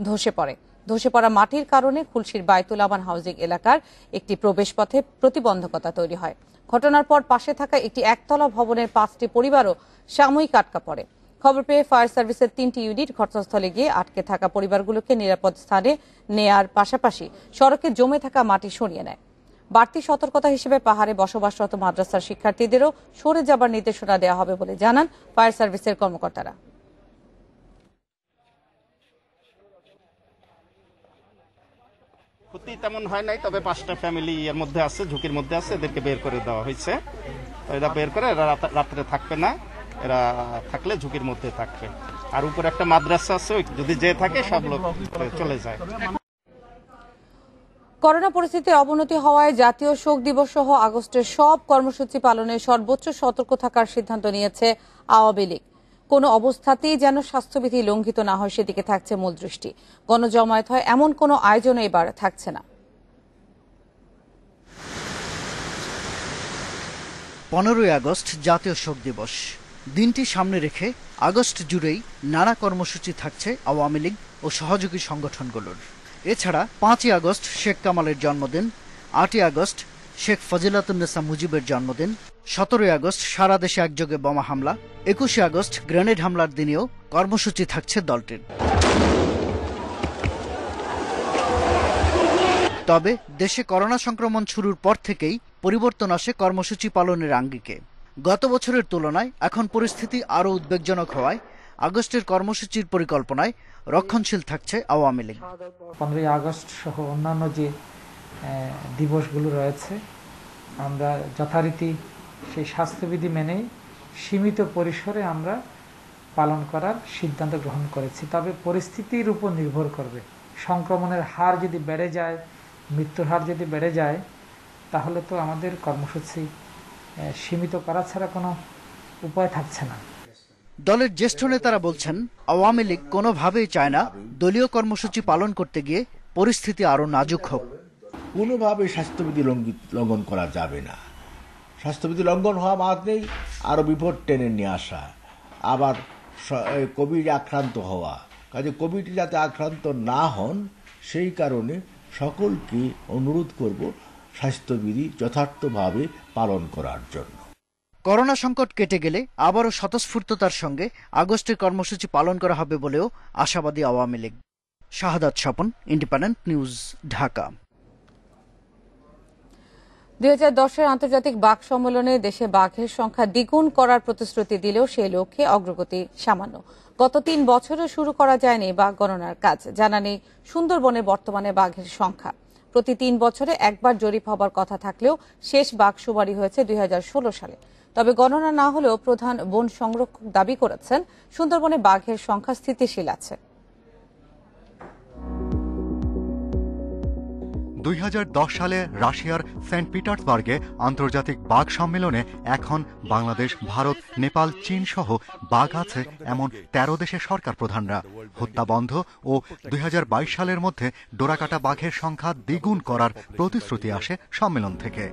ধসে পড়ে। ধসে পড়া মাটির কারণে খুলশীর বায়তুল আমান হাউজিং এলাকার একটি প্রবেশপথে প্রতিবন্ধকতা তৈরি হয়। ঘটনার পর পাশে থাকা একটি একতলা ভবনের 5টি পরিবারও সাময়িক আটকা পড়ে। খবর পেয়ে ফায়ার সার্ভিসের 3টি ইউনিট ঘটনাস্থলে গিয়ে আটকে থাকা পরিবারগুলোকে নিরাপদ স্থানে নেয়ার পাশাপাশি সড়কে জমে থাকা মাটি সরিয়ে নেয়। বাড়তি সতর্কতা হিসেবে পাহাড়ে বসবাসরত মাদ্রাসার শিক্ষার্থীদেরও সরে যাবার নির্দেশনা দেওয়া হবে বলে জানান ফায়ার সার্ভিসের কর্মকর্তারা। ক্ষতি তেমন হয় নাই, তবে 5টা ফ্যামিলি এর মধ্যে আছে, ঝুঁকির মধ্যে আছে, এদেরকে বের করে দেওয়া হয়েছে। এরা বের করে এরা রাত্রে থাকবে না, এরা থাকলে ঝুঁকির মধ্যে থাকবে। আর উপরে একটা মাদ্রাসা আছে, যদি যে থাকে সব লোক চলে যায়। করোনা পরিস্থিতির অবনতি হওয়ায় জাতীয় শোক দিবস সহ আগস্টের সব কর্মসূচি পালনে সর্বোচ্চ সতর্ক থাকার সিদ্ধান্ত নিয়েছে আওয়ামী লীগ। কোনো অবস্থাতেই যেন স্বাস্থ্যবিধি লঙ্ঘিত না হয় সেদিকে থাকছে মূল দৃষ্টি। গণজমায়েত হয় এমন কোনো আয়োজনও এবার থাকছে না। 15ই আগস্ট জাতীয় শোক দিবস। দিনটি সামনে রেখে আগস্ট জুড়েই নানা কর্মসূচি থাকছে আওয়ামী লীগ ও সহযোগী সংগঠনগুলোর। এছাড়া 5ই আগস্ট শেখ কামালের জন্মদিন, 8ই আগস্ট শেখ ফজিলাতুন্নেসা মুজিবের জন্মদিন, 17ই আগস্ট সারা দেশে একযোগে বোমা হামলা, 21শে আগস্ট গ্রেনেড হামলার দিনেও কর্মসূচি থাকছে দলটির। তবে দেশে করোনা সংক্রমণ শুরুর পর থেকেই পরিবর্তন আসে কর্মসূচি পালনের আঙ্গিকে। গত বছরের তুলনায় এখন পরিস্থিতি আরও উদ্বেগজনক হওয়ায় আগস্টের কর্মসূচির পরিকল্পনায় রক্ষণশীল থাকছে আওয়ামী লীগ। 15ই আগস্ট সহ অন্যান্য যে দিবসগুলো রয়েছে আমরা যথারীতি সেই স্বাস্থ্যবিধি মেনেই সীমিত পরিসরে আমরা পালন করার সিদ্ধান্ত গ্রহণ করেছি। তবে পরিস্থিতির উপর নির্ভর করবে। সংক্রমণের হার যদি বেড়ে যায়, মৃত্যুর হার যদি বেড়ে যায়, তাহলে তো আমাদের কর্মসূচি সীমিত করা ছাড়া কোনো উপায় থাকছে না। দলের জ্যেষ্ঠ নেতারা বলছেন, আওয়ামী লীগ কোনোভাবেই চায় না দলীয় কর্মসূচি পালন করতে গিয়ে পরিস্থিতি আরও নাজুক হোক। কোনোভাবে স্বাস্থ্যবিধি লঙ্ঘন করা যাবে না। স্বাস্থ্যবিধি লঙ্ঘন হওয়া মাত্রেই আরও বিপদ টেনে নিয়ে আসা, আবার কোভিড আক্রান্ত হওয়া। কাজে কোভিড যাতে আক্রান্ত না হন সেই কারণে সকলকে অনুরোধ করব স্বাস্থ্যবিধি যথার্থভাবে পালন করার জন্য। করোনা সংকট কেটে গেলে আবারও স্বতঃস্ফূর্ততার সঙ্গে আগস্টের কর্মসূচি পালন করা হবে বলেও আশাবাদী আওয়ামী লীগ। শাহাদাত স্বপন, ইন্ডিপেন্ডেন্ট নিউজ, ঢাকা। 2010-এর আন্তর্জাতিক বাঘ সম্মেলনে দেশে বাঘের সংখ্যা দ্বিগুণ করার প্রতিশ্রুতি দিলেও সেই লক্ষ্যে অগ্রগতি সামান্য। গত 3 বছরে শুরু করা যায়নি বাঘ গণনার কাজ। জানা নেই সুন্দরবনে বর্তমানে বাঘের সংখ্যা। প্রতি 3 বছরে একবার জরিপ হবার কথা থাকলেও শেষ বাঘ শুমারি হয়েছে 2016 সালে। তবে গণনা না হলেও প্রধান বন সংরক্ষক দাবি করেছেন সুন্দরবনে বাঘের সংখ্যা স্থিতিশীল আছে। 2010 সালে রাশিয়ার সেন্ট পিটার্সবার্গে আন্তর্জাতিক বাঘ সম্মেলনে এখন বাংলাদেশ, ভারত, নেপাল, চীন সহ বাঘ আছে এমন 13 দেশের সরকার প্রধানরা হত্যা বন্ধ ও 2022 সালের মধ্যে ডোরাকাটা বাঘের সংখ্যা দ্বিগুণ করার প্রতিশ্রুতি আসে সম্মেলন থেকে।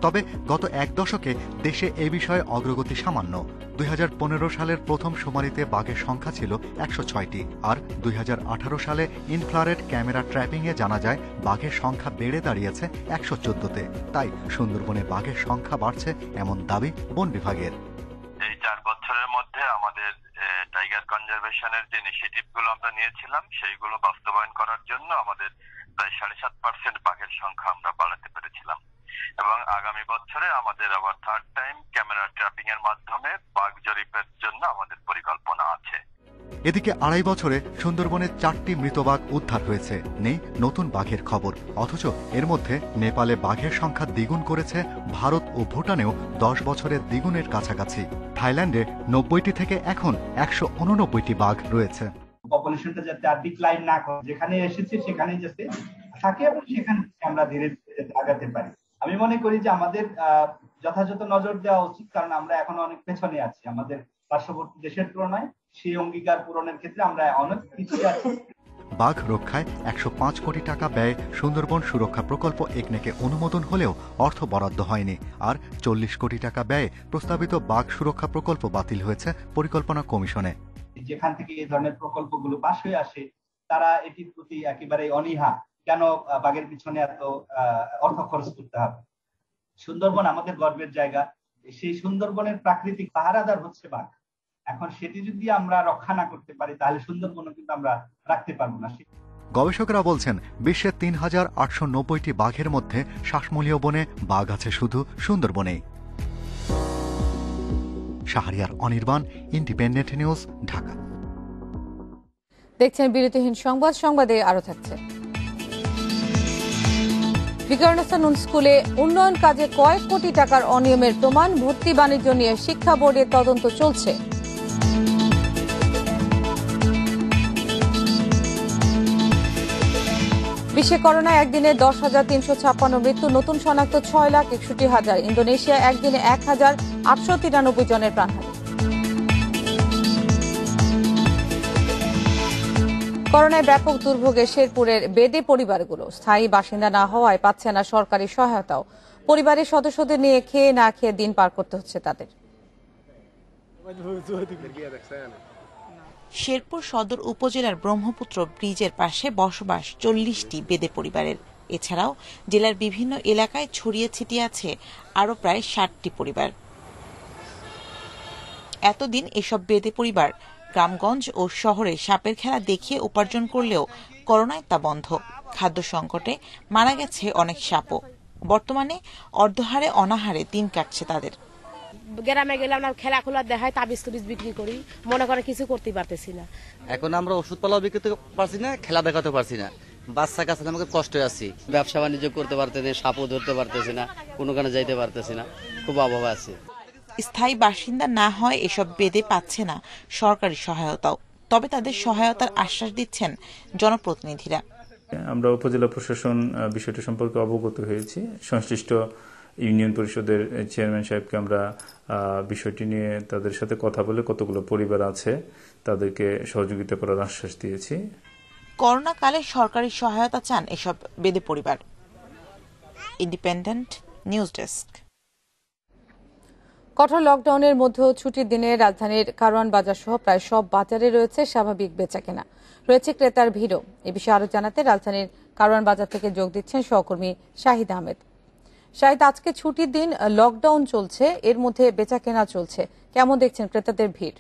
তবে গত 1 দশকে দেশে এ বিষয়ে অগ্রগতি সামান্য। 2015 সালের প্রথম শুমারিতে বাঘের সংখ্যা ছিল 106টি, আর 2018 সালে ইনফ্রারেড ক্যামেরা ট্র্যাপিংয়ে জানা যায় বাঘের সংখ্যা বেড়ে দাঁড়িয়েছে 114তে। তাই সুন্দরবনে বাঘের সংখ্যা বাড়ছে এমন দাবি বন বিভাগের। এই 4 বছরের মধ্যে আমাদের টাইগার কনজারভেশনের যে ইনিশিয়েটিভগুলো আমরা নিয়েছিলাম সেইগুলো বাস্তবায়ন করার জন্য আমাদের প্রায় 7.5% বাঘের সংখ্যা আমরা বাড়াতে পেরেছিলাম। এবং আগামী বছরে আমাদের আবার 3rd টাইম ক্যামেরা ট্র্যাপিং এর মাধ্যমে বাঘ জরিপের জন্য আমাদের পরিকল্পনা আছে। এদিকে 2.5 বছরে সুন্দরবনে 4টি মৃত বাঘ উদ্ধার হয়েছে, নেই নতুন বাঘের খবর। অথচ এর মধ্যে নেপালে বাঘের সংখ্যা দ্বিগুণ করেছে, ভারত ও ভুটানেও 10 বছরের দ্বিগুণের কাছাকাছি। থাইল্যান্ডে 90টি থেকে এখন 189টি বাঘ রয়েছে। পপুলেশনটা যাতে আর ডিক্লাইন না করে, যেখানে এসেছে সেখানেই যাতে থাকে এবং সেখানে আমরা ধীরে ধীরে আগাতে পারি। আমি মনে করি যে আমাদের যথাযথ নজর দেওয়া উচিত, কারণ আমরা এখনো অনেক পেছনে আছি আমাদের পার্শ্ববর্তী দেশের তুলনায়। সেই অঙ্গীকার পূরণের ক্ষেত্রে আমরা অনেক পিছিয়ে আছি। বাঘ রক্ষায় 105 কোটি টাকা ব্যয়ে সুন্দরবন সুরক্ষা প্রকল্প একনেকে অনুমোদন হলেও অর্থ বরাদ্দ হয়নি। আর 40 কোটি টাকা ব্যয়ে প্রস্তাবিত বাঘ সুরক্ষা প্রকল্প বাতিল হয়েছে পরিকল্পনা কমিশনে। যেখান থেকে এই ধরনের প্রকল্পগুলো পাশ হয়ে আসে তারা এটির প্রতি একেবারেই অনীহা। কেন বাঘের পিছনে এত অর্থ খরচ করতে হবে? সুন্দরবন আমাদের গর্বের জায়গা। সেই সুন্দরবনের প্রাকৃতিক পাহারাদার হচ্ছে বাঘ। এখন সেটি যদি আমরা রক্ষা না করতে পারি তাহলে সুন্দরবনও কিন্তু আমরা রাখতে পারবো না। গবেষকরা বলছেন বিশ্বের 3890টি বাঘের মধ্যে শ্বাসমূলীয় বনে বাঘ আছে শুধু সুন্দরবনেই। Shahriar Anirban, Independent News, Dhaka. দেখছেন বিরতিহীন সংবাদ। সংবাদে আরো থাকছে, ভিকারুননিসা নূন স্কুলে উন্নয়ন কাজে কয়েক কোটি টাকার অনিয়মের প্রমাণ, ভর্তি বাণিজ্য নিয়ে শিক্ষা বোর্ডের তদন্ত চলছে। বিশ্বে করোনায় একদিনে 10,356 মৃত্যু, নতুন শনাক্ত 6,61,000। ইন্দোনেশিয়া একদিনে 1,893 জনের প্রাণহানি। করোনায় ব্যাপক দুর্ভোগে শেরপুরের বেদে পরিবারগুলো। স্থায়ী বাসিন্দা না হওয়ায় পাচ্ছে না সরকারি সহায়তাও। পরিবারের সদস্যদের নিয়ে খেয়ে না খেয়ে দিন পার করতে হচ্ছে তাদের। শেরপুর সদর উপজেলার ব্রহ্মপুত্র ব্রিজের পাশে বসবাস 40টি বেদে পরিবারের। এছাড়াও জেলার বিভিন্ন এলাকায় ছড়িয়ে ছিটিয়ে আছে আরও প্রায় 60টি পরিবার। এতদিন এসব বেদে পরিবার গ্রামগঞ্জ ও শহরে সাপের খেলা দেখিয়ে উপার্জন করলেও করোনায় তা বন্ধ। খাদ্য সংকটে মারা গেছে অনেক সাপও। বর্তমানে অর্ধহারে অনাহারে দিন কাটছে তাদের। গ্রামে গেলে আমরা খেলা খোলা দেখায়, তাবিজ তুবিজ বিক্রি করি, মনে করে কিছু করতে পারতেছি না। এখন আমরা ওষুধ পালাও বিক্রি করতে পারছি না, খেলা দেখাতে পারছি না, বাচ্চা কাছে আমাকে কষ্ট আছি, ব্যবসা বাণিজ্য করতে পারতেছি, সাপও ধরতে পারতেছি না, কোনো কানে যাইতে পারতেছি না, খুব অভাব আছে। স্থায়ী বাসিন্দা না হয় এসব বেদে পাচ্ছে না সরকারি সহায়তাও, তবে তাদের সহায়তার আশ্বাস দিচ্ছেন জনপ্রতিনিধিরা। আমরা উপজেলা প্রশাসন বিষয়টি সম্পর্কে অবগত হয়েছি। সংশ্লিষ্ট ইউনিয়ন পরিষদের চেয়ারম্যান সাহেবকে আমরা বিষয়টি নিয়ে তাদের সাথে কথা বলে কতগুলো পরিবার আছে তাদেরকে সহযোগিতা করার আশ্বাস দিয়েছি। করোনাকালে সরকারি সহায়তা চান এসব বেদে পরিবার। Independent news desk. কঠোর লকডাউনের মধ্যেও ছুটির দিনে রাজধানীর কারওয়ান বাজার সহ প্রায় সব বাজারে রয়েছে স্বাভাবিক বেচাকেনা, রয়েছে ক্রেতার ভিড়ও। এ বিষয়ে আরো জানাতে রাজধানীর কারওয়ান বাজার থেকে যোগ দিচ্ছেন সহকর্মী শাহিদ আহমেদ। শাহিদ, আজকে ছুটির দিন, লকডাউন চলছে, এর মধ্যে বেচাকেনা চলছে, কেমন দেখছেন ক্রেতাদের ভিড়?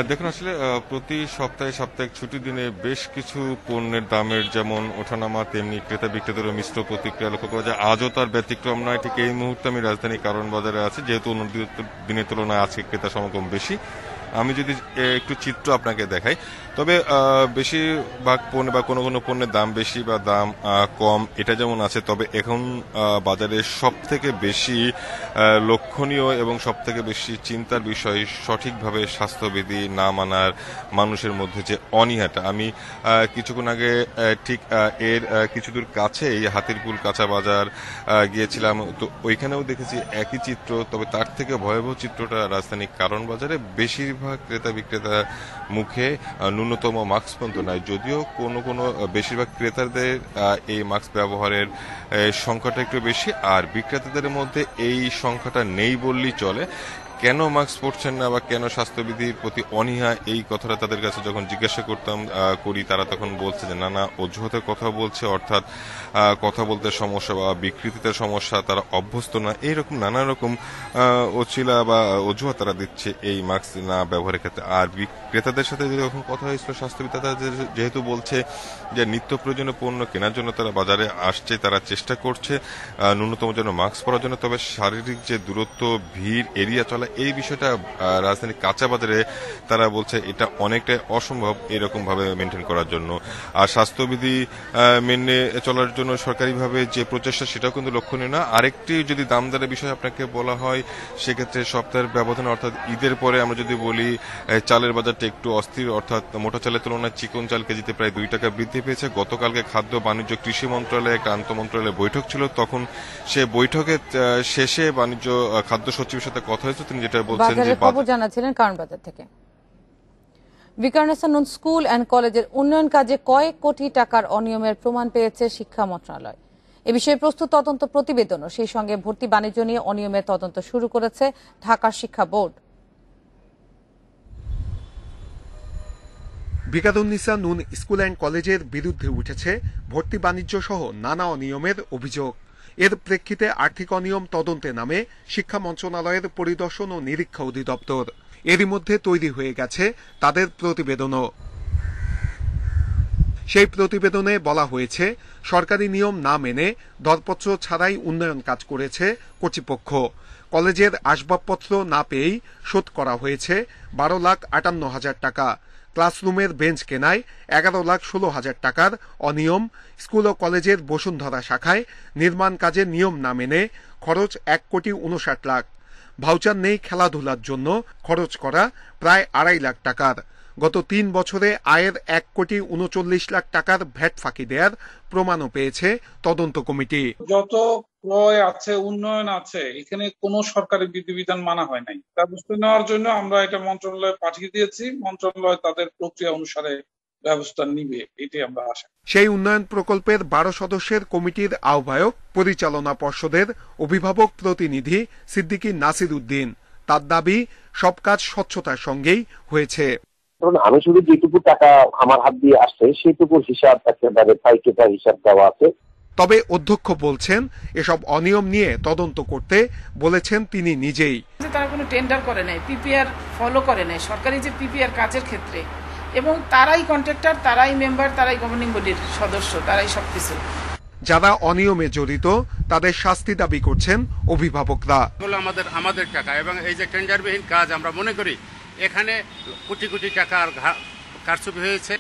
দেখুন, আসলে প্রতি সপ্তাহে সাপ্তাহিক ছুটির দিনে বেশ কিছু পণ্যের দামের যেমন ওঠানামা, তেমনি ক্রেতা বিক্রেতাদের মিশ্র প্রতিক্রিয়া লক্ষ্য করা যায়। আজও তার ব্যতিক্রম নয়। ঠিক এই মুহূর্তে আমি রাজধানী কারওয়ান বাজারে আছি, যেহেতু অন্য দিনের তুলনায় আজকে ক্রেতা সমাগম বেশি। আমি যদি একটু চিত্র আপনাকে দেখাই, তবে বেশিরভাগ পণ্য বা কোনো কোনো পণ্যের দাম বেশি বা দাম কম এটা যেমন আছে, তবে এখন বাজারে সব থেকে বেশি লক্ষণীয় এবং সব থেকে বেশি চিন্তার বিষয় সঠিকভাবে স্বাস্থ্যবিধি না মানার মানুষের মধ্যে যে অনীহাটা। আমি কিছুক্ষণ আগে ঠিক এর কিছু দূর কাছেই হাতিরপুল কাঁচা বাজার গিয়েছিলাম, তো ওইখানেও দেখেছি একই চিত্র, তবে তার থেকে ভয়াবহ চিত্রটা রাজধানী কারওয়ান বাজারে। বেশিরভাগ ক্রেতা বিক্রেতা মুখে ন্যূনতম মাস্ক পর্যন্ত নাই, যদিও কোনো বেশিরভাগ ক্রেতাদের এই মাস্ক ব্যবহারের সংখ্যাটা একটু বেশি, আর বিক্রেতাদের মধ্যে এই সংখ্যাটা নেই বললেই চলে। কেন মাস্ক পরছেন না বা কেন স্বাস্থ্যবিধির প্রতি অনীহা, এই কথাটা তাদের কাছে যখন জিজ্ঞাসা করি তারা তখন বলছে যে না অজুহাতের কথা বলছে, অর্থাৎ কথা বলতে সমস্যা বা বিকৃতিতে সমস্যা, তারা অভ্যস্ত না, এইরকম নানা রকম অছিলা বা অজুহাত তারা দিচ্ছে এই মাস্ক না ব্যবহারের ক্ষেত্রে। আর ক্রেতাদের সাথে যখন কথা হয়েছিল স্বাস্থ্যবিধি যেহেতু বলছে যে নিত্য প্রয়োজনীয় পণ্য কেনার জন্য তারা বাজারে আসছে, তারা চেষ্টা করছে ন্যূনতম যেন মাস্ক পরার জন্য, তবে শারীরিক যে দূরত্ব, ভিড় এড়িয়ে চলা, এই বিষয়টা রাজধানীর কাঁচা বাজারে তারা বলছে এটা অনেকটাই অসম্ভব এরকম ভাবে মেনটেন করার জন্য। আর স্বাস্থ্যবিধি মেনে চলার জন্য সরকারিভাবে যে প্রচেষ্টা সেটাও কিন্তু লক্ষণীয় না। আরেকটি যদি দামদারের বিষয় আপনাকে বলা হয়, সেক্ষেত্রে সপ্তাহের ব্যবধানে অর্থাৎ ঈদের পরে আমরা যদি বলি চালের বাজারটা একটু অস্থির, অর্থাৎ মোটা চালের তুলনায় চিকন চাল কেজিতে প্রায় 2 টাকা বৃদ্ধি পেয়েছে। গতকালকে খাদ্য বাণিজ্য কৃষি মন্ত্রণালয়ে একটা আন্তঃমন্ত্রণালয় বৈঠক ছিল, তখন সে বৈঠকের শেষে বাণিজ্য খাদ্য সচিবের সাথে কথা হয়েছে, তিনি যেটা বলছেন যে খবর জানাচ্ছিলেন কারওয়ান বাজার থেকে। বিকারুন্নিসা স্কুল অ্যান্ড কলেজের উন্নয়ন কাজে কয়েক কোটি টাকার অনিয়মের প্রমাণ পেয়েছে শিক্ষা মন্ত্রণালয়। এ বিষয়ে প্রস্তুত তদন্ত প্রতিবেদনও, সেই সঙ্গে ভর্তি বাণিজ্য নিয়ে অনিয়মের তদন্ত শুরু করেছে ঢাকার শিক্ষা বোর্ড। বিকারুন্নিসা নুন স্কুল অ্যান্ড কলেজের বিরুদ্ধে উঠেছে ভর্তি বাণিজ্য সহ নানা অনিয়মের অভিযোগ। এর প্রেক্ষিতে আর্থিক অনিয়ম তদন্তে নামে শিক্ষা মন্ত্রণালয়ের পরিদর্শন ও নিরীক্ষা অধিদপ্তর। এরই মধ্যে তৈরি হয়ে গেছে তাদের প্রতিবেদনও। সেই প্রতিবেদনে বলা হয়েছে, সরকারি নিয়ম না মেনে দরপত্র ছাড়াই উন্নয়ন কাজ করেছে কর্তৃপক্ষ। কলেজের আসবাবপত্র না পেয়েই শোধ করা হয়েছে 12,58,000 টাকা। ক্লাসরুমের বেঞ্চ কেনায় 11,16,000 টাকার অনিয়ম। স্কুল ও কলেজের বসুন্ধরা শাখায় নির্মাণ কাজের নিয়ম না মেনে খরচ 1,59,00,000। ভাউচার নেই খেলাধুলার জন্য খরচ করা প্রায় 2.5 লাখ টাকার। গত 3 বছরে আয়ের 1,39,00,000 টাকার ভ্যাট ফাঁকি দেওয়ার প্রমাণও পেয়েছে তদন্ত কমিটি। যত ক্রয় আছে, উন্নয়ন আছে, এখানে কোনো সরকারি বিধিবিধান মানা হয় নাই। ব্যবস্থা নেওয়ার জন্য আমরা এটা মন্ত্রণালয়ে পাঠিয়ে দিয়েছি, মন্ত্রণালয় তাদের প্রক্রিয়া অনুসারে ব্যবস্থা নিবে, এটাই আমরা আশা। সেই উন্নয়ন প্রকল্পের 12 সদস্যের কমিটির আহ্বায়ক পরিচালনা পর্ষদের অভিভাবক প্রতিনিধি সিদ্দিকী নাসির উদ্দিন। তার দাবি সব কাজ স্বচ্ছতার সঙ্গেই হয়েছে। আমি শুধু যেটুকু টাকা আমার হাত দিয়ে আসছে সেটুকুর হিসাব একেবারে পাইকেটা হিসাব দেওয়া আছে। তবে অধ্যক্ষ বলছেন এসব অনিয়ম নিয়ে তদন্ত করতে বলেছেন তিনি নিজেই। তারা কোনো টেন্ডার করে নাই, পিপিআর ফলো করে নাই, সরকারি যে পিপিআর কাজের ক্ষেত্রে, এবং তারাই কন্ট্রাক্টর, তারাই মেম্বার, তারাই গভর্নিং বডির সদস্য, তারাই সবকিছু। যারা অনিয়মে জড়িত তাদের শাস্তি দাবি করছেন অভিভাবকরা। আমাদের টাকা এবং এই যে টেন্ডারবিহীন কাজ, আমরা মনে করি এখানে কোটি কোটি টাকার কারচুপি হয়েছে।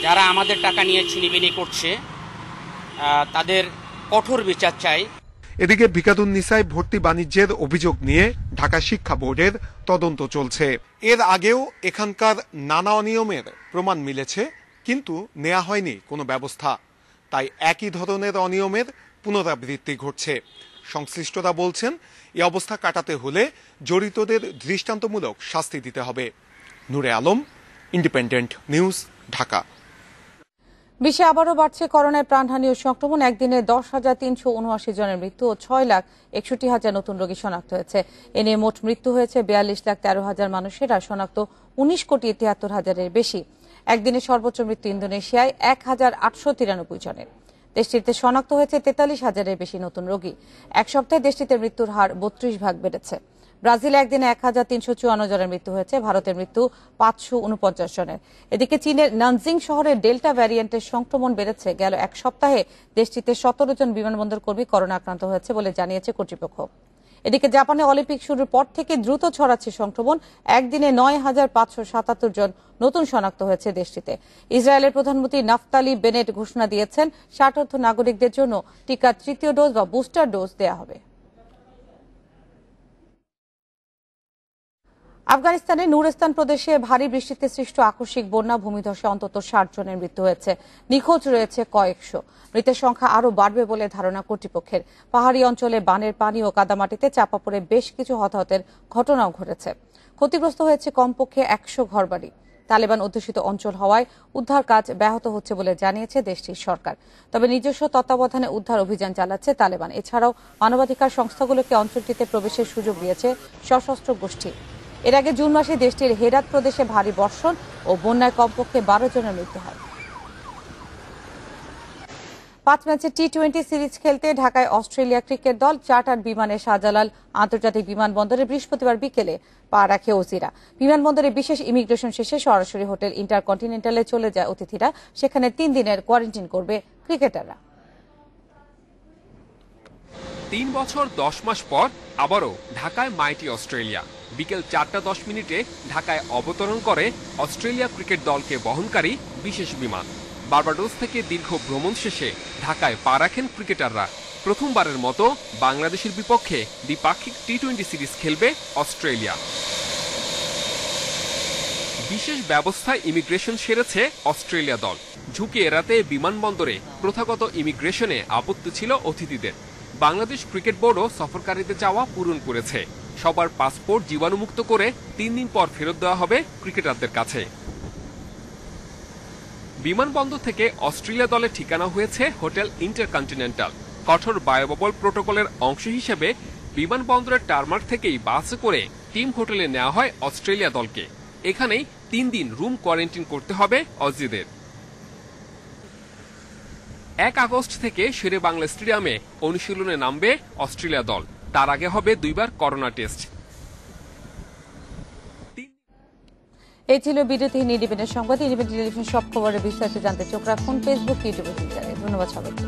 যারা আমাদের টাকা নিয়ে ছিনিবিনি করছে তাদের কঠোর বিচার চাই। এদিকে ভিকারুননিসায় ভর্তি বাণিজ্যের অভিযোগ নিয়ে ঢাকা শিক্ষা বোর্ডের তদন্ত চলছে। এর আগেও এখানকার নানা অনিয়মের প্রমাণ মিলেছে, কিন্তু নেওয়া হয়নি কোনো ব্যবস্থা। তাই একই ধরনের অনিয়মের পুনরাবৃত্তি ঘটছে। সংশ্লিষ্টরা বলছেন এই অবস্থা কাটাতে হলে জড়িতদের দৃষ্টান্তমূলক শাস্তি দিতে হবে। নূরে আলম, ইন্ডিপেন্ডেন্ট নিউজ, ঢাকা। বিশ্বে আবারও বাড়ছে করোনায় প্রাণহানি ও সংক্রমণ। একদিনে 10,379 জনের মৃত্যু ও 6,61,000 নতুন রোগী শনাক্ত হয়েছে। এ নিয়ে মোট মৃত্যু হয়েছে 42,13,000 মানুষের, আর শনাক্ত 19,73,000-এর বেশি। একদিনে সর্বোচ্চ মৃত্যু ইন্দোনেশিয়ায় 1,893 জনের। দেশটিতে শনাক্ত হয়েছে 43,000-এর বেশি নতুন রোগী। এক সপ্তাহে দেশটিতে মৃত্যুর হার 32 ভাগ বেড়েছে। ব্রাজিলে একদিনে 1,354 জনের মৃত্যু হয়েছে, ভারতের মৃত্যু 549 জনের। এদিকে চীনের নানজিং শহরের ডেল্টা ভ্যারিয়েন্টের সংক্রমণ বেড়েছে। গেল এক সপ্তাহে দেশটিতে 17 জন বিমানবন্দর কর্মী করোনা আক্রান্ত হয়েছে বলে জানিয়েছে কর্তৃপক্ষ। এদিকে জাপানে অলিম্পিক শুরুর পর থেকে দ্রুত ছড়াচ্ছে সংক্রমণ। একদিনে 9,577 জন নতুন শনাক্ত হয়েছে দেশটিতে। ইসরায়েলের প্রধানমন্ত্রী নাফতালি বেনেট ঘোষণা দিয়েছেন, ষাটোর্ধ্ব নাগরিকদের জন্য টিকার তৃতীয় ডোজ বা বুস্টার ডোজ দেয়া হবে। আফগানিস্তানের নুরস্তান প্রদেশে ভারী বৃষ্টিতে সৃষ্ট আকস্মিক বন্যা ভূমিধসে অন্তত 60 জনের মৃত্যু হয়েছে। নিখোঁজ রয়েছে কয়েকশো। মৃতের সংখ্যা আরও বাড়বে বলে ধারণা কর্তৃপক্ষের। পাহাড়ি অঞ্চলে বানের পানি ও কাদামাটিতে চাপা পড়ে বেশ কিছু হতাহতের ঘটনাও ঘটেছে। ক্ষতিগ্রস্ত হয়েছে কমপক্ষে 100 ঘরবাড়ি। তালেবান অধ্যুষিত অঞ্চল হওয়ায় উদ্ধার কাজ ব্যাহত হচ্ছে বলে জানিয়েছে দেশটির সরকার। তবে নিজস্ব তত্ত্বাবধানে উদ্ধার অভিযান চালাচ্ছে তালেবান। এছাড়াও মানবাধিকার সংস্থাগুলোকে অঞ্চলটিতে প্রবেশের সুযোগ দিয়েছে সশস্ত্র গোষ্ঠী। এর আগে জুন মাসে দেশটির হেরাত প্রদেশে ভারী বর্ষণ ও বন্যায় কমপক্ষে 12 জনের মৃত্যু হয়। 5 ম্যাচের টি-20 সিরিজ খেলতে ঢাকায় অস্ট্রেলিয়া ক্রিকেট দল চার্টার বিমানে শাহজালাল আন্তর্জাতিক বিমানবন্দরে বৃহস্পতিবার বিকেলে পা রাখে অজিরা। বিমানবন্দরে বিশেষ ইমিগ্রেশন শেষে সরাসরি হোটেল ইন্টারকন্টিনেন্টালে চলে যায় অতিথিরা। সেখানে 3 দিনের কোয়ারেন্টাইন করবে ক্রিকেটাররা। 3 বছর 10 মাস পর আবারও ঢাকায় মাইটি অস্ট্রেলিয়া। বিকেল 4:10 ঢাকায় অবতরণ করে অস্ট্রেলিয়া ক্রিকেট দলকে বহনকারী বিশেষ বিমান। বার্বাডোস থেকে দীর্ঘ ভ্রমণ শেষে ঢাকায় পা রাখেন ক্রিকেটাররা। প্রথমবারের মতো বাংলাদেশের বিপক্ষে দ্বিপাক্ষিক টি-20 সিরিজ খেলবে অস্ট্রেলিয়া। বিশেষ ব্যবস্থায় ইমিগ্রেশন সেরেছে অস্ট্রেলিয়া দল। ঝুঁকি এড়াতে বিমানবন্দরে প্রথাগত ইমিগ্রেশনে আপত্তি ছিল অতিথিদের। বাংলাদেশ ক্রিকেট বোর্ডও সফরকারীদের চাওয়া পূরণ করেছে। সবার পাসপোর্ট জীবাণুমুক্ত করে 3 দিন পর ফেরত দেওয়া হবে ক্রিকেটারদের কাছে। বিমানবন্দর থেকে অস্ট্রেলিয়া দলের ঠিকানা হয়েছে হোটেল ইন্টারকন্টিনেন্টাল। কঠোর বায়ুবল প্রোটোকলের অংশ হিসেবে বিমানবন্দরের টারমাক থেকেই বাসে করে টিম হোটেলে নেওয়া হয় অস্ট্রেলিয়া দলকে। এখানেই 3 দিন রুম কোয়ারেন্টাইন করতে হবে অজিদের। 1 আগস্ট থেকে শেরে বাংলা স্টেডিয়ামে অনুশীলনে নামবে অস্ট্রেলিয়া দল। তার আগে হবে 2 বার করোনা টেস্ট। এই ছিল বিরতিহীন ইন্ডিপেন্ডেন্ট সংবাদ। ইন্ডিপেন্ডেন্ট টেলিভিশন সব খবরের বিস্তারিত জানতে চোখ রাখুন ফেসবুক, ইউটিউব, টুইটারে। ধন্যবাদ সবাইকে।